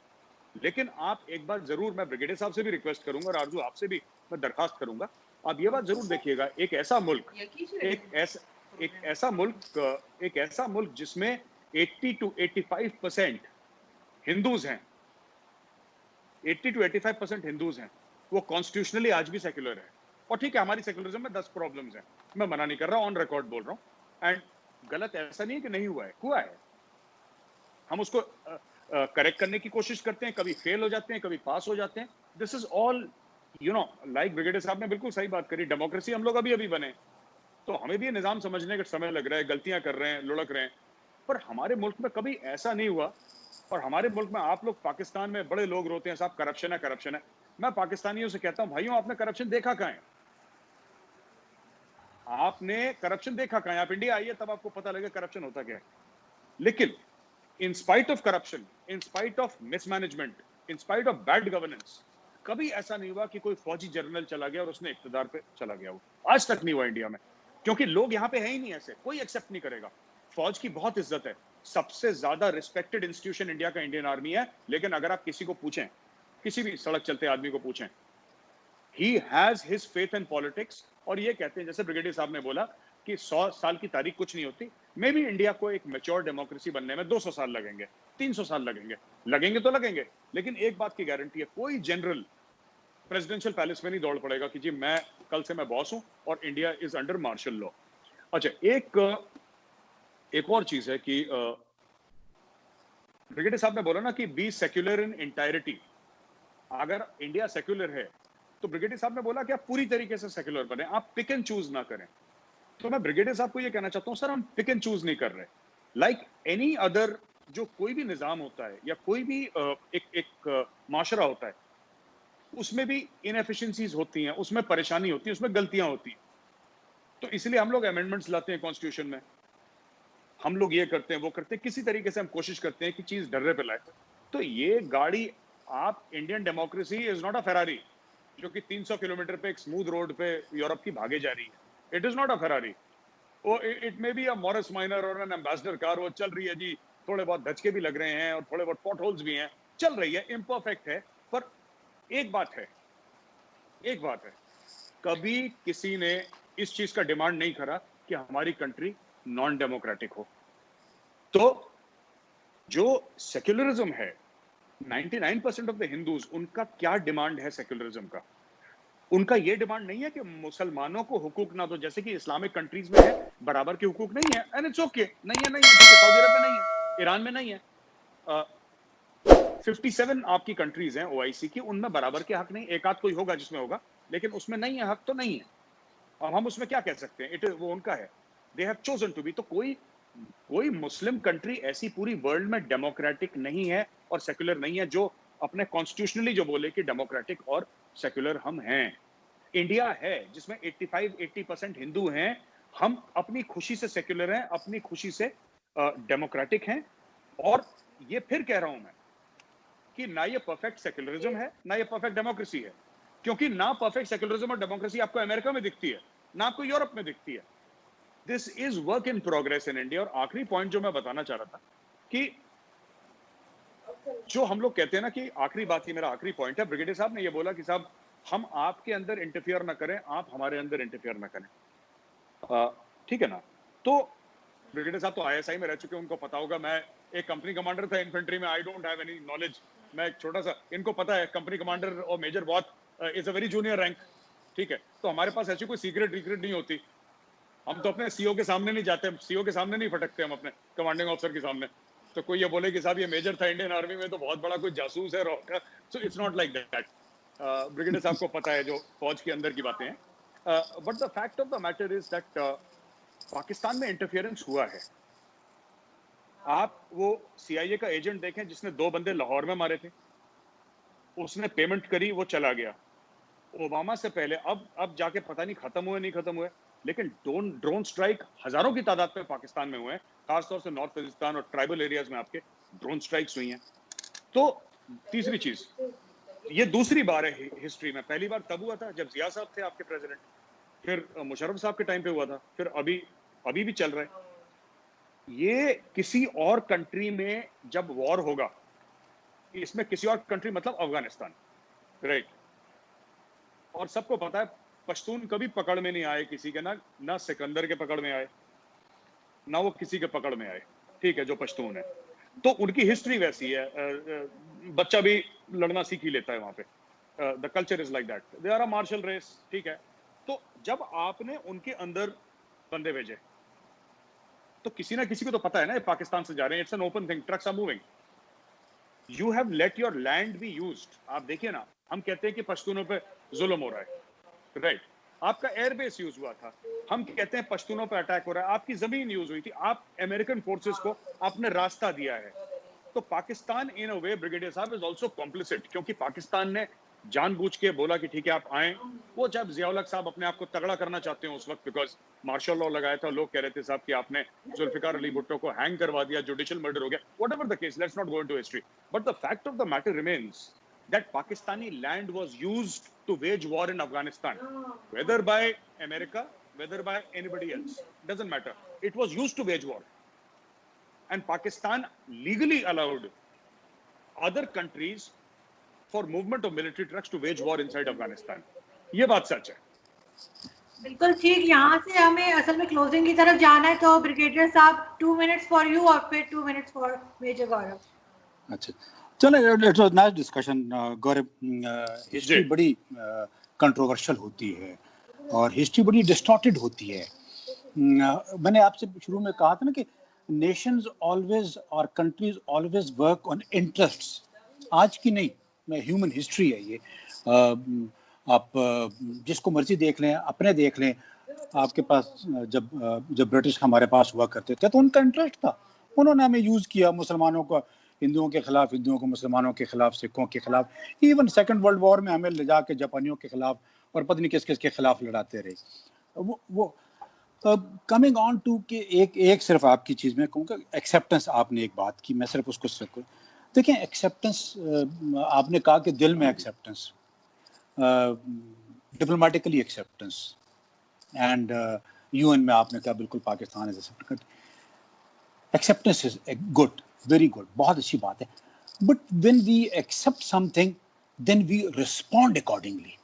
[SPEAKER 3] लेकिन आप एक बार जरूर, मैं ब्रिगेडियर साहब से भी रिक्वेस्ट करूंगा और आरजू आपसे भी मैं दरखास्त करूंगा, आप ये बात जरूर देखिएगा, एक ऐसा मुल्क जिसमें 80-85% हिंदूज हैं, 80-85% हिंदूज हैं, वो कॉन्स्टिट्यूशनली आज भी सेक्युलर है। और ठीक है, हमारी सेक्युलरिज्म में 10 प्रॉब्लम्स हैं, मैं मना नहीं कर रहा, ऑन रिकॉर्ड बोल रहा हूं, एंड गलत ऐसा नहीं है कि नहीं हुआ है, हुआ है। हम उसको करेक्ट करने की कोशिश करते हैं, कभी फेल हो जाते हैं, कभी पास हो जाते हैं। This is all, you know, like brigadier साहब ने बिल्कुल सही बात करी, डेमोक्रेसी हम लोग अभी अभी बने, तो हमें भी ये निजाम समझने का समय लग रहा है, गलतियां कर रहे हैं, लुढ़क रहे हैं, पर हमारे मुल्क में कभी ऐसा नहीं हुआ। और हमारे मुल्क में, आप लोग पाकिस्तान में बड़े लोग रोते हैं साहब करप्शन है, करप्शन है। मैं पाकिस्तानियों से कहता हूं, भाइयों, आपने करप्शन देखा कहां है? आपने करप्शन देखा कहां है? आप इंडिया आइए, तब आपको पता लगे करप्शन होता क्या है। लेकिन in spite of corruption, in spite of mismanagement, in spite of bad governance, कभी ऐसा नहीं हुआ कि कोई फौजी जनरल चला गया और उसने इक्तदार पे चला गया। वो आज तक नहीं हुआ इंडिया में, क्योंकि लोग यहाँ पे है ही नहीं ऐसे, कोई एक्सेप्ट नहीं करेगा। फौज की बहुत इज्जत है, सबसे ज्यादा रिस्पेक्टेड इंस्टीट्यूशन इंडिया का इंडियन आर्मी है, लेकिन अगर आप किसी को पूछें, किसी भी सड़क चलते आदमी को पूछें, he has his faith in politics, और ये कहते हैं, जैसे ब्रिगेडियर साहब ने बोला कि 100 साल की तारीख कुछ नहीं होती, मे भी इंडिया को एक मैच्योर डेमोक्रेसी बनने में 200 साल लगेंगे, 300 साल लगेंगे तो लगेंगे, लेकिन एक बात की गारंटी है, कोई जनरल प्रेसिडेंशियल पैलेस में नहीं दौड़ पड़ेगा कि जी मैं कल से मैं बॉस हूं और India is under martial law. अच्छा, एक और चीज है कि ब्रिगेडियर साहब ने बोला ना कि बी सेक्युलर इन एंटायरिटी। अगर इंडिया सेक्युलर है, तो ब्रिगेडियर साहब ने बोला कि आप पूरी तरीके से सेक्युलर बने, आप पिक एंड चूज ना करें। तो मैं ब्रिगेडियर साहब को ये कहना चाहता हूं, सर, हम पिक एंड चूज नहीं कर रहे। लाइक एनी अदर, जो कोई भी निजाम होता है या कोई भी एक माशरा होता है, उसमें भी इनएफिशिएंसीज होती हैं, उसमें परेशानी होती है, उसमें गलतियां होती हैं। तो इसलिए हम लोग अमेंडमेंट्स लाते हैं कॉन्स्टिट्यूशन में। हम लोग ये करते हैं वो करते हैं, किसी तरीके से हम कोशिश करते हैं कि चीज डर्रे पे लाए। तो ये गाड़ी, आप, Indian democracy is not a Ferrari जो कि 300 किलोमीटर पे एक स्मूथ रोड पे यूरोप की भागे जा रही है। It is not a Ferrari. वो it may be a Morris Minor और एन एम्बेसडर कार, वो चल रही है जी, थोड़े बहुत धचके भी लग रहे हैं और थोड़े बहुत पॉट होल्स भी हैं, चल रही है, इम्परफेक्ट है। पर एक बात है, एक बात है, कभी किसी ने इस चीज का डिमांड नहीं करा कि हमारी कंट्री नॉन डेमोक्रेटिक हो। तो जो सेक्युलरिज्म है, 99% ऑफ द हिंदूज, उनका क्या डिमांड है सेक्युलरिज्म का? उनका ये डिमांड नहीं है कि मुसलमानों को हुकूक ना दो, जैसे कि इस्लामिक कंट्रीज में है, बराबर के हुकूक नहीं है, एंड इट्स ओके, नहीं है, नहीं है, ठीक है, सऊदी अरब में नहीं है, ईरान में नहीं है, 57 आपकी कंट्रीज हैं ओआईसी की, उनमें बराबर के हक नहीं, एक आध कोई होगा जिसमें होगा, लेकिन उसमें नहीं है, हक तो नहीं है। अब हम उसमें क्या कह सकते हैं, वो उनका है, they have chosen to be. तो कोई मुस्लिम कंट्री ऐसी पूरी वर्ल्ड में डेमोक्रेटिक नहीं है और सेक्युलर नहीं है जो अपने कॉन्स्टिट्यूशनली जो बोले कि डेमोक्रेटिक और सेक्युलर हम हैं। इंडिया है जिसमें 85-80% हिंदू हैं, हम अपनी खुशी से सेक्युलर हैं, अपनी खुशी से डेमोक्रेटिक हैं। और ये फिर कह रहा हूं मैं कि ना ये परफेक्ट सेक्युलरिज्म है, ना ये परफेक्ट डेमोक्रेसी है, क्योंकि ना परफेक्ट सेक्युलरिज्म और डेमोक्रेसी आपको अमेरिका में दिखती है, ना आपको यूरोप में दिखती है। This is work in progress in India. और आखिरी पॉइंट जो मैं बताना चाह रहा था कि जो हम लोग कहते हैं ना कि आखिरी बात, ये मेरा आखिरी पॉइंट है, ब्रिगेडियर साहब ने ये बोला कि साहब हम आपके अंदर इंटरफियर ना करें, आप हमारे अंदर इंटरफियर ना करें, ठीक है ना? तो ब्रिगेडियर साहब तो आईएसआई में रह चुके हैं, उनको पता होगा। मैं एक कंपनी कमांडर था इन्फेंट्री में, I don't have any knowledge, मैं एक छोटा सा, इनको पता है कंपनी कमांडर और मेजर बहुत is a very junior rank, ठीक है? तो हमारे पास ऐसी कोई सीक्रेट नहीं होती, हम तो अपने सीओ के सामने नहीं जाते, सीओ के सामने नहीं फटकते हम अपने कमांडिंग ऑफिसर के सामने। तो कोई ये बोले कि साहब ये मेजर था इंडियन आर्मी में तो बहुत बड़ा कोई जासूस है रॉ का, so it's not like that. Brigadier साहब को पता है जो फौज के अंदर की बातें हैं। But the fact of the matter is that Pakistan में इंटरफियरेंस हुआ है। आप वो सीआईए का एजेंट देखें जिसने 2 बंदे लाहौर में मारे थे, उसने पेमेंट करी, वो चला गया। ओबामा से पहले, अब जाके पता नहीं खत्म हुए, लेकिन ड्रोन स्ट्राइक हजारों की तादाद में पाकिस्तान में हुए हैं, खासतौर से नॉर्थ वजिस्तान और ट्राइबल एरियाज में आपके ड्रोन स्ट्राइक्स हुई हैं। तो तीसरी चीज, ये दूसरी बार है हिस्ट्री में, पहली बार तब हुआ था जब जिया साहब थे आपके प्रेसिडेंट, फिर मुशर्रफ साहब के टाइम पे हुआ था, फिर अभी भी चल रहा है। ये किसी और कंट्री में जब वॉर होगा, इसमें किसी और कंट्री मतलब अफगानिस्तान, राइट? और सबको पता है पश्तून कभी पकड़ में नहीं आए किसी के, ना सिकंदर के पकड़ में आए, ना वो किसी के पकड़ में आए, ठीक है, जो पश्तून है। तो उनकी हिस्ट्री वैसी है, बच्चा भी लड़ना सीख ही लेता है वहां पे, the culture is like that, they are a martial race, ठीक है? तो जब आपने उनके अंदर बंदे भेजे तो किसी ना किसी को तो पता है ना ये पाकिस्तान से जा रहे हैं, it's an open thing, trucks are moving, you have let your land be used. आप देखिए ना, हम कहते हैं कि पश्तूनों पे जुल्म हो रहा है, राइट? आपका एयरबेस यूज हुआ था, हम कहते हैं पश्तूनों पे अटैक हो रहा है, आपकी जमीन यूज हुई थी, आप अमेरिकन फोर्सेस को आपने रास्ता दिया है। तो पाकिस्तान इन अ वे, ब्रिगेडियर साहब, इज आल्सो कॉम्प्लिसिट, क्योंकि पाकिस्तान ने जानबूझ के बोला कि ठीक है आप आए। वो जब जियाउल हक साहब अपने आप को तगड़ा करना चाहते हैं उस वक्त, बिकॉज मार्शल लॉ लगाया था, लोग कह रहे थे साहब कि आपने जुल्फिकार अली भुट्टो को हैंग करवा दिया, जुडिशियल मर्डर हो गया, whatever the case, let's not go into history, but the fact of the matter remains that Pakistani land was used to wage war in Afghanistan, whether by America, whether by anybody else, doesn't matter. It was used to wage war, and Pakistan legally allowed other countries for movement of military trucks to wage war inside Afghanistan. ये बात सच है।
[SPEAKER 1] बिल्कुल ठीक। यहाँ से हमें असल में क्लोजिंग की तरफ जाना है, तो ब्रिगेडियर साहब 2 मिनट्स फॉर यू और फिर 2 मिनट्स फॉर मेजर गौरव।
[SPEAKER 2] अच्छा, चलो, it's a nice discussion Gaurav. History बड़ी कंट्रोवर्शियल होती है और हिस्ट्री बड़ी डिस्टॉर्टेड होती है। मैंने आपसे शुरू में कहा था ना कि नेशंस ऑलवेज और countries always work on interests, आज की नहीं, ह्यूमन हिस्ट्री है ये। आप जिसको मर्जी देख लें, अपने देख लें, आपके पास जब ब्रिटिश हमारे पास हुआ करते थे तो उनका इंटरेस्ट था, उन्होंने हमें यूज किया, मुसलमानों को हिंदुओं के खिलाफ, हिंदुओं को मुसलमानों के खिलाफ, सिखों के खिलाफ, इवन सेकंड वर्ल्ड वॉर में हमें ले जाके जापानियों के खिलाफ और पता नहीं किस किस के खिलाफ लड़ाते रहे। वो कमिंग ऑन टू के एक सिर्फ आपकी चीज में कहूँगा, एक्सेप्टेंस आपने एक बात की, मैं सिर्फ उसको सिर्फ देखिए एक्सेप्टेंस, आपने कहा कि दिल में acceptance, diplomatically acceptance, and UN में आपने कहा बिल्कुल Pakistan is acceptance is good, very good, बहुत अच्छी बात है, but when we accept something then we respond accordingly,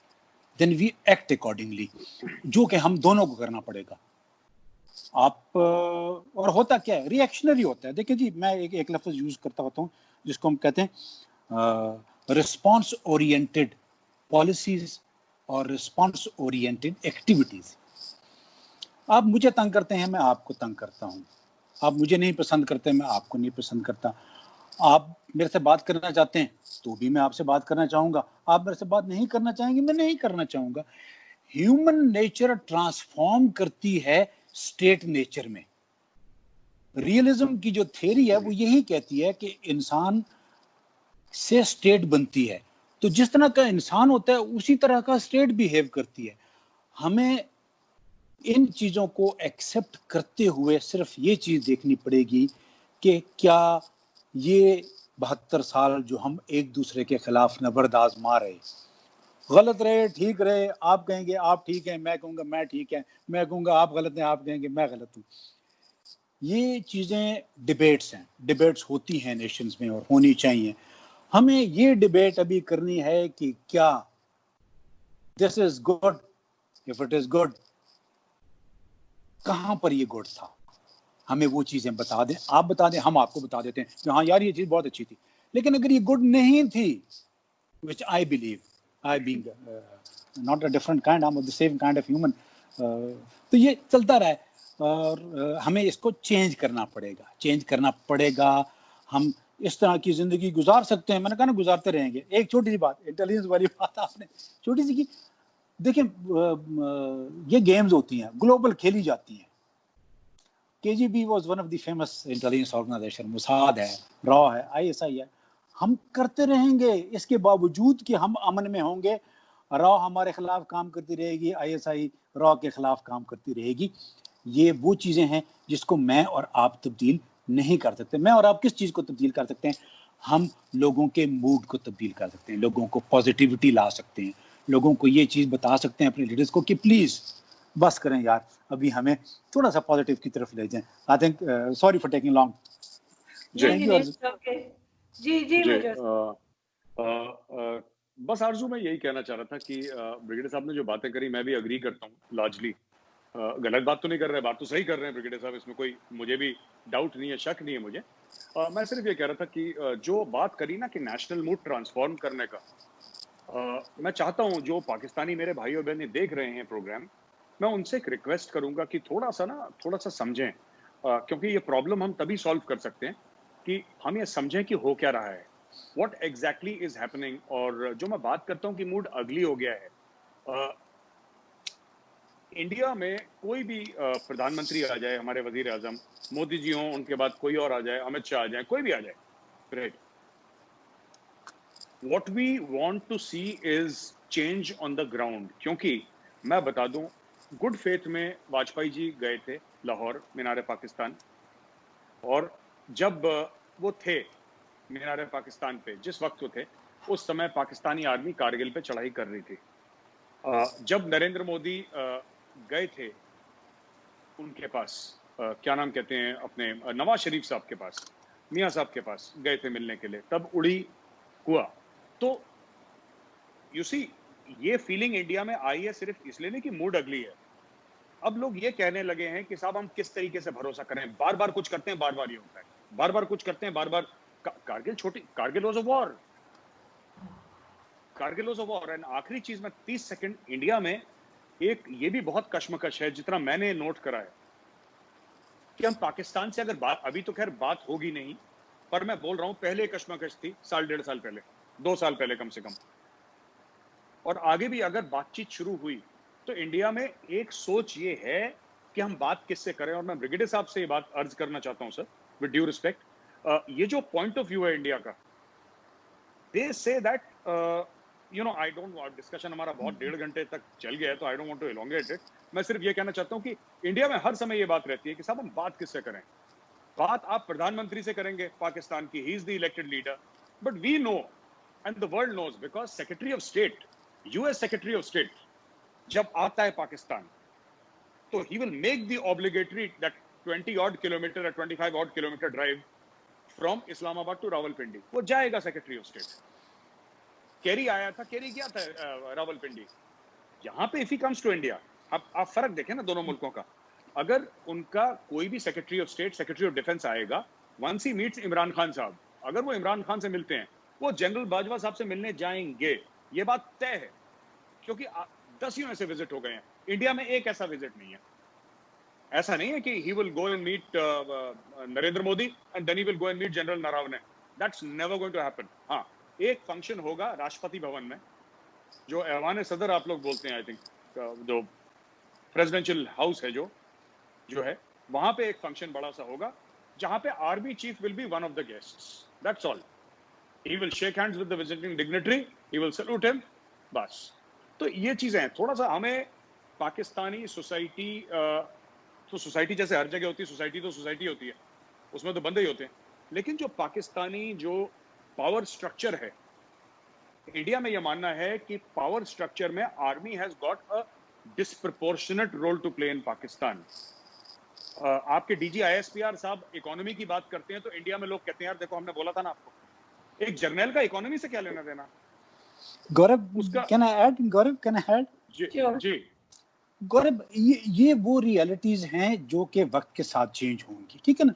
[SPEAKER 2] then we act accordingly, जो कि हम दोनों को करना पड़ेगा। आप और होता क्या है, रिएक्शनरी होता है। देखिए जी, मैं एक लफ्ज यूज करता होता हूँ जिसको हम कहते हैं रिस्पॉन्स ओरिएंटेड पॉलिसीज और रिस्पॉन्स ओरिएंटेड एक्टिविटीज। आप मुझे तंग करते हैं, मैं आपको तंग करता हूँ, आप मुझे नहीं पसंद करते, मैं आपको नहीं पसंद करता, आप मेरे से बात करना चाहते हैं तो भी मैं आपसे बात करना चाहूंगा, आप मेरे से बात नहीं करना चाहेंगे, मैं नहीं करना चाहूंगा। ह्यूमन नेचर ट्रांसफॉर्म करती है स्टेट नेचर में। रियलिज्म की जो थ्योरी है वो यही कहती है कि इंसान से स्टेट बनती है, तो जिस तरह का इंसान होता है उसी तरह का स्टेट बिहेव करती है। हमें इन चीजों को एक्सेप्ट करते हुए सिर्फ ये चीज देखनी पड़ेगी कि क्या ये 72 साल जो हम एक दूसरे के खिलाफ नबरद आजमा रहे, गलत रहे ठीक रहे, आप कहेंगे आप ठीक हैं, मैं कहूंगा मैं ठीक है, मैं कहूंगा आप गलत हैं, आप कहेंगे मैं गलत हूं, ये चीजें डिबेट्स हैं, डिबेट्स होती हैं नेशंस में और होनी चाहिए। हमें ये डिबेट अभी करनी है कि क्या this is good, if it is good, कहां पर ये गुड था, हमें वो चीजें बता दें, आप बता दें, हम आपको बता देते हैं कि हाँ यार ये चीज बहुत अच्छी थी, लेकिन अगर ये गुड नहीं थी, which I believe, I being not a different kind, I'm the same kind of human, तो ये चलता रहा है और हमें इसको चेंज करना पड़ेगा। हम इस तरह की जिंदगी गुजार सकते हैं, मैंने कहा ना गुजारते रहेंगे। एक छोटी सी बात, इंटेलिजेंस वाली बात आपने छोटी सी की, देखिए ये गेम्स होती हैं, ग्लोबल खेली जाती हैं। KGB was one of the famous intelligence organization, Mossad है, रॉ है, ISI है, हम करते रहेंगे इसके बावजूद कि हम अमन में होंगे। रॉ हमारे खिलाफ काम करती रहेगी, ISI रॉ के खिलाफ काम करती रहेगी। ये वो चीजें हैं जिसको मैं और आप तब्दील नहीं कर सकते। मैं और आप किस चीज को तब्दील कर सकते हैं? हम लोगों के मूड को तब्दील कर सकते हैं, लोगों को पॉजिटिविटी ला सकते हैं, लोगों को ये चीज बता सकते हैं अपने लीडर्स को कि प्लीज बस करें यार, अभी हमें थोड़ा सा पॉजिटिव की तरफ ले जाएं। I think sorry for taking long.
[SPEAKER 1] नहीं नहीं, ओके, जी जी
[SPEAKER 3] बस आरजू मैं यही कहना चाह रहा था कि ब्रिगेडियर साहब ने जो बातें करी मैं भी अग्री करता हूँ लार्जली। गलत बात तो नहीं कर रहे, बात तो सही कर रहे हैं ब्रिगेडियर साहब, इसमें कोई मुझे भी डाउट नहीं है, शक नहीं है मुझे। मैं सिर्फ ये कह रहा था कि जो बात करी ना कि नेशनल मूड ट्रांसफॉर्म करने का, मैं चाहता हूँ जो पाकिस्तानी मेरे भाई और बहनें देख रहे हैं प्रोग्राम, मैं उनसे एक रिक्वेस्ट करूंगा कि थोड़ा सा समझें, क्योंकि ये प्रॉब्लम हम तभी सॉल्व कर सकते हैं कि हम ये समझें कि हो क्या रहा है, व्हाट एग्जैक्टली इज हैपनिंग। और जो मैं बात करता हूँ कि मूड अगली हो गया है, इंडिया में कोई भी प्रधानमंत्री आ जाए, हमारे वजीर आजम मोदी जी हों, उनके बाद कोई और आ जाए, अमित शाह आ जाए, कोई भी आ जाए, right, what we want to see is change on the ground. क्योंकि मैं बता दूं, गुड फेथ में वाजपेयी जी गए थे लाहौर मीनार पाकिस्तान, और जब वो थे मीनार पाकिस्तान पे, जिस वक्त वो थे उस समय पाकिस्तानी आर्मी कारगिल पे चढ़ाई कर रही थी। जब नरेंद्र मोदी गए थे उनके पास, क्या नाम कहते हैं, अपने नवाज शरीफ साहब के पास, मियाँ साहब के पास गए थे मिलने के लिए, तब उड़ी हुआ। तो यू सी, ये फीलिंग इंडिया में आई है सिर्फ इसलिए नहीं कि मूड अगली है। अब लोग ये कहने लगे हैं कि साहब हम किस तरीके से भरोसा करें, बार बार कुछ करते हैं, बार बार ये होता है, बार बार कुछ करते हैं, बार बार Kargil was a war, Kargil was a war. And आखिरी चीज में 30 सेकंड, इंडिया में एक ये भी बहुत कश्मकश है, जितना मैंने नोट करा है, कि हम पाकिस्तान से अगर बात, अभी तो खैर बात होगी नहीं, पर मैं बोल रहा हूं पहले कश्मकश थी, साल 1.5 साल पहले, 2 साल पहले कम से कम, और आगे भी अगर बातचीत शुरू हुई तो इंडिया में एक सोच ये है कि हम बात किससे करें। और मैं ब्रिगेडियर साहब से ये बात अर्ज करना चाहता हूं सर, विद ड्यू रिस्पेक्ट, ये जो पॉइंट ऑफ व्यू है इंडिया का, they say that you know, I don't want, discussion हमारा बहुत 1.5 घंटे तक चल गया है, तो I don't want to elongate it, मैं सिर्फ ये कहना चाहता हूं कि इंडिया में हर समय ये बात रहती है कि साहब हम बात किससे करें। बात आप प्रधानमंत्री से करेंगे पाकिस्तान की, he is the elected leader, but we know and the world knows because secretary of state, US secretary of state जब आता है पाकिस्तान, तो he will make the obligatory that 20 odd kilometer or 25 odd kilometer drive from Islamabad to Rawalpindi. वो जाएगा secretary of state. केरी आया था, केरी गया था रावलपिंडी। यहाँ पे if he comes to India, आप फर्क देखें ना दोनों मुल्कों का। अगर उनका कोई भी secretary of state, secretary of defence आएगा, once he meets Imran Khan साहब, अगर वो इमरान खान से मिलते हैं, वो जनरल बाजवा साहब से मिलने जाएंगे, ये बात तय है, क्योंकि 10 ऐसे विजिट हो गए हैं। इंडिया में एक ऐसा विजिट नहीं है। ऐसा नहीं है कि he will go and meet Narendra Modi and then he will go and meet general Naravane. That's never going to happen। हाँ, एक फंक्शन होगा राष्ट्रपति भवन में, जो ऐवान सदर आप लोग बोलते हैं, आई थिंक जो प्रेसिडेंशियल हाउस है जो है, वहां पे एक फंक्शन बड़ा सा होगा, जहां पे army chief will be one of the guests. That's all. He will shake hands with the visiting dignitary, he will salute him, बस। तो ये चीजें हैं। थोड़ा सा हमें पाकिस्तानी सोसाइटी, तो सोसाइटी जैसे हर जगह होती है, सोसाइटी तो सोसाइटी होती है, उसमें तो बंदे ही होते हैं, लेकिन जो पाकिस्तानी जो पावर स्ट्रक्चर है, इंडिया में यह मानना है कि पावर स्ट्रक्चर में army has got a disproportionate role to play in Pakistan. आपके डीजी आईएसपीआर साहब इकोनॉमी की बात करते हैं, तो इंडिया में लोग कहते हैं यार देखो हमने बोला था ना आपको, एक जर्नल का इकोनॉमी से क्या लेना देना।
[SPEAKER 2] गौरव,
[SPEAKER 3] उसका
[SPEAKER 2] can I add? Gaurav, can I add?
[SPEAKER 3] जी
[SPEAKER 2] गौरव, ये वो रियलिटीज हैं जो कि वक्त के साथ चेंज होंगी, ठीक है ना।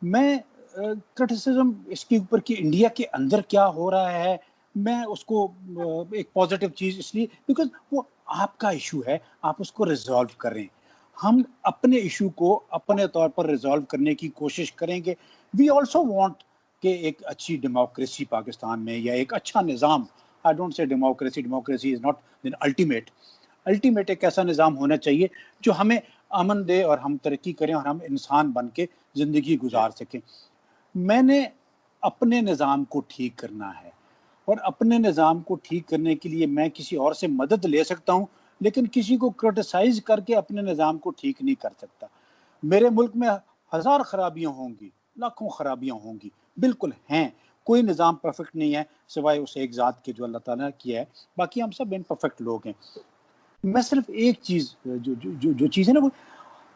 [SPEAKER 2] मैं क्रिटिसिज्म इसके ऊपर कि इंडिया के अंदर क्या हो रहा है, मैं उसको एक पॉजिटिव चीज इसलिए बिकॉज वो आपका इशू है, आप उसको रिजॉल्व करें। हम अपने इशू को अपने तौर पर रिजॉल्व करने की कोशिश करेंगे। वी ऑल्सो वांट कि एक अच्छी डेमोक्रेसी पाकिस्तान में, या एक अच्छा निज़ाम, I don't say democracy, democracy is not the ultimate एक ऐसा निज़ाम होना चाहिए जो हमें अमन दे और हम तरक्की करें और हम इंसान बन के ज़िंदगी गुजार सकें। मैंने अपने निज़ाम को ठीक करना है, और अपने निज़ाम को ठीक करने के लिए मैं किसी और से मदद ले सकता हूँ, लेकिन किसी को क्रिटिसाइज करके अपने निज़ाम को ठीक नहीं कर सकता। मेरे मुल्क में 1000 खराबियाँ होंगी, लाखों खराबियाँ होंगी, बिल्कुल हैं। कोई निज़ाम परफेक्ट नहीं है सिवाय उस एक ज़ात के जो अल्लाह ताला ने किया है, बाकी हम सब इनपरफेक्ट लोग हैं। मैं सिर्फ एक चीज़ जो चीज़ है ना, वो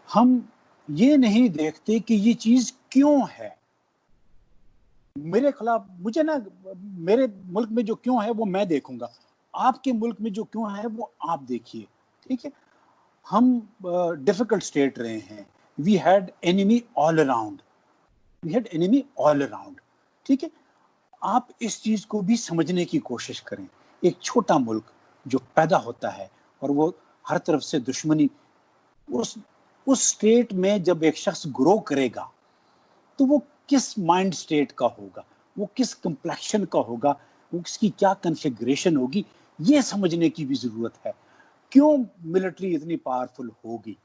[SPEAKER 2] हम ये नहीं देखते कि ये चीज़ क्यों है मेरे खिलाफ। मुझे ना, मेरे मुल्क में जो क्यों है वो मैं देखूंगा, आपके मुल्क में जो क्यों है वो आप देखिए, ठीक है। हम डिफिकल्ट स्टेट रहे हैं, we had enemy all around, ठीक है। आप इस चीज को भी समझने की कोशिश करें। एक छोटा मुल्क जो पैदा होता है और वो हर तरफ से दुश्मनी, उस स्टेट में जब एक शख्स ग्रो करेगा तो वो किस माइंड स्टेट का होगा, वो किस कंप्लेक्शन का होगा, वो उसकी क्या कॉन्फ़िगरेशन होगी, ये समझने की भी जरूरत है। क्यों मिलिट्री इतनी पावरफुल होगी,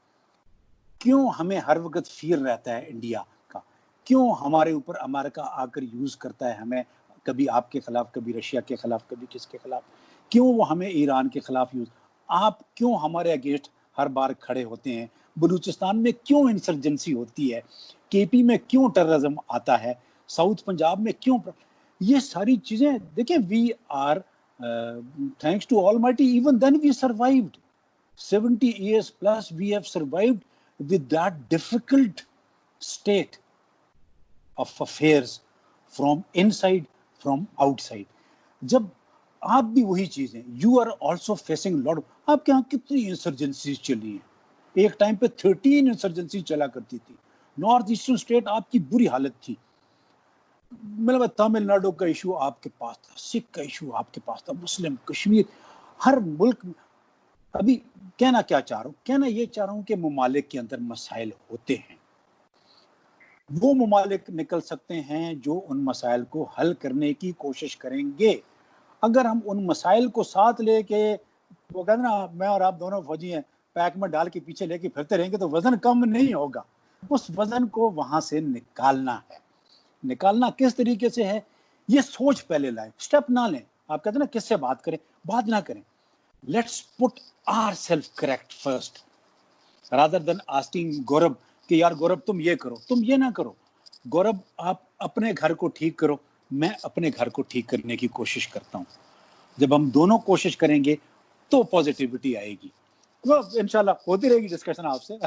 [SPEAKER 2] क्यों हमें हर वक्त फियर रहता है इंडिया का, क्यों हमारे ऊपर अमेरिका आकर यूज करता है हमें, कभी आपके खिलाफ, कभी रशिया के खिलाफ, कभी किसके खिलाफ, क्यों वो हमें ईरान के खिलाफ यूज, आप क्यों हमारे अगेंस्ट हर बार खड़े होते हैं, बलूचिस्तान में क्यों इंसर्जेंसी होती है, केपी में क्यों टेररिज्म आता है, साउथ पंजाब में क्यों, ये सारी चीजें देखें। We are thanks to almighty, even then we survived 70 years plus, we have survived with that difficult state of affairs from inside, from outside. जब आप भी वही चीजें, you are also facing lot of, आपके यहाँ कितनी इंसर्जेंसीज चली हैं, एक टाइम पे 13 इंसर्जेंसी चला करती थी, नॉर्थ ईस्टर्न स्टेट आपकी बुरी हालत थी, मतलब तमिलनाडु का इशू आपके पास था, सिख का इशू आपके पास था, मुस्लिम, कश्मीर, हर मुल्क में। अभी कहना क्या चाह रहा हूँ, कहना ये चाह रहा हूँ कि ममालिक के अंदर मसाइल होते हैं, वो ममालिक निकल सकते हैं जो उन मसाइल को हल करने की कोशिश करेंगे। अगर हम उन मसाइल को साथ लेके, वो कहते ना मैं और आप दोनों फौजी हैं, पैक में डाल के पीछे लेके फिरते रहेंगे तो वजन कम नहीं होगा। उस वजन को वहां से निकालना है। निकालना किस तरीके से है, ये सोच पहले लाए, स्टेप ना लें। आप कहते ना किससे बात करें, बात ना करें, let's put ourselves correct first, rather than asking गौरव कि यार गौरव तुम ये करो, तुम ये ना करो. गौरव आप अपने घर को ठीक करो, मैं अपने घर को ठीक करने की कोशिश करता हूँ. जब हम दोनों कोशिश करेंगे तो पॉजिटिविटी आएगी. वो इंशाल्लाह होती रहेगी डिस्कशन आपसे.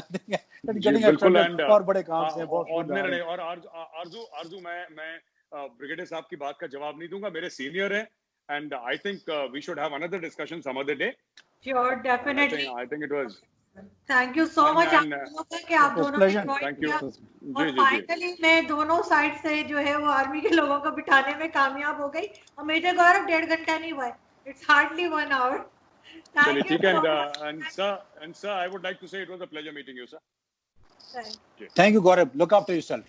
[SPEAKER 3] बिल्कुल. एंड
[SPEAKER 2] और बड़े काम से
[SPEAKER 3] और नहीं, और आरजू मैं ब्रिगेडियर साहब की बात का जवाब नहीं दूंगा, मेरे सीनियर हैं, and I think we should have another discussion some other day.
[SPEAKER 1] Sure, definitely.
[SPEAKER 3] I think it was.
[SPEAKER 1] Thank you so much आप दोनों का कि आप दोनों ने ज्वाइन
[SPEAKER 3] थैंक यू.
[SPEAKER 1] किया. और फाइनली मैं दोनों साइड से जो है वो आर्मी के लोगों को बिठाने में कामयाब हो गई. और मेजर गौरव 1.5 घंटा नहीं हुआ है, इट्स हार्डली 1 hour.
[SPEAKER 3] चलिए ठीक है.
[SPEAKER 1] Thank you.
[SPEAKER 3] And sir, I would like to say it was a pleasure meeting you, sir.
[SPEAKER 2] Thank you, Gaurav. Look after yourself.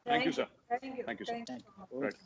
[SPEAKER 3] Thank you, sir.
[SPEAKER 1] Thank you.
[SPEAKER 3] Thank you, sir.
[SPEAKER 1] Thank you.
[SPEAKER 3] Right.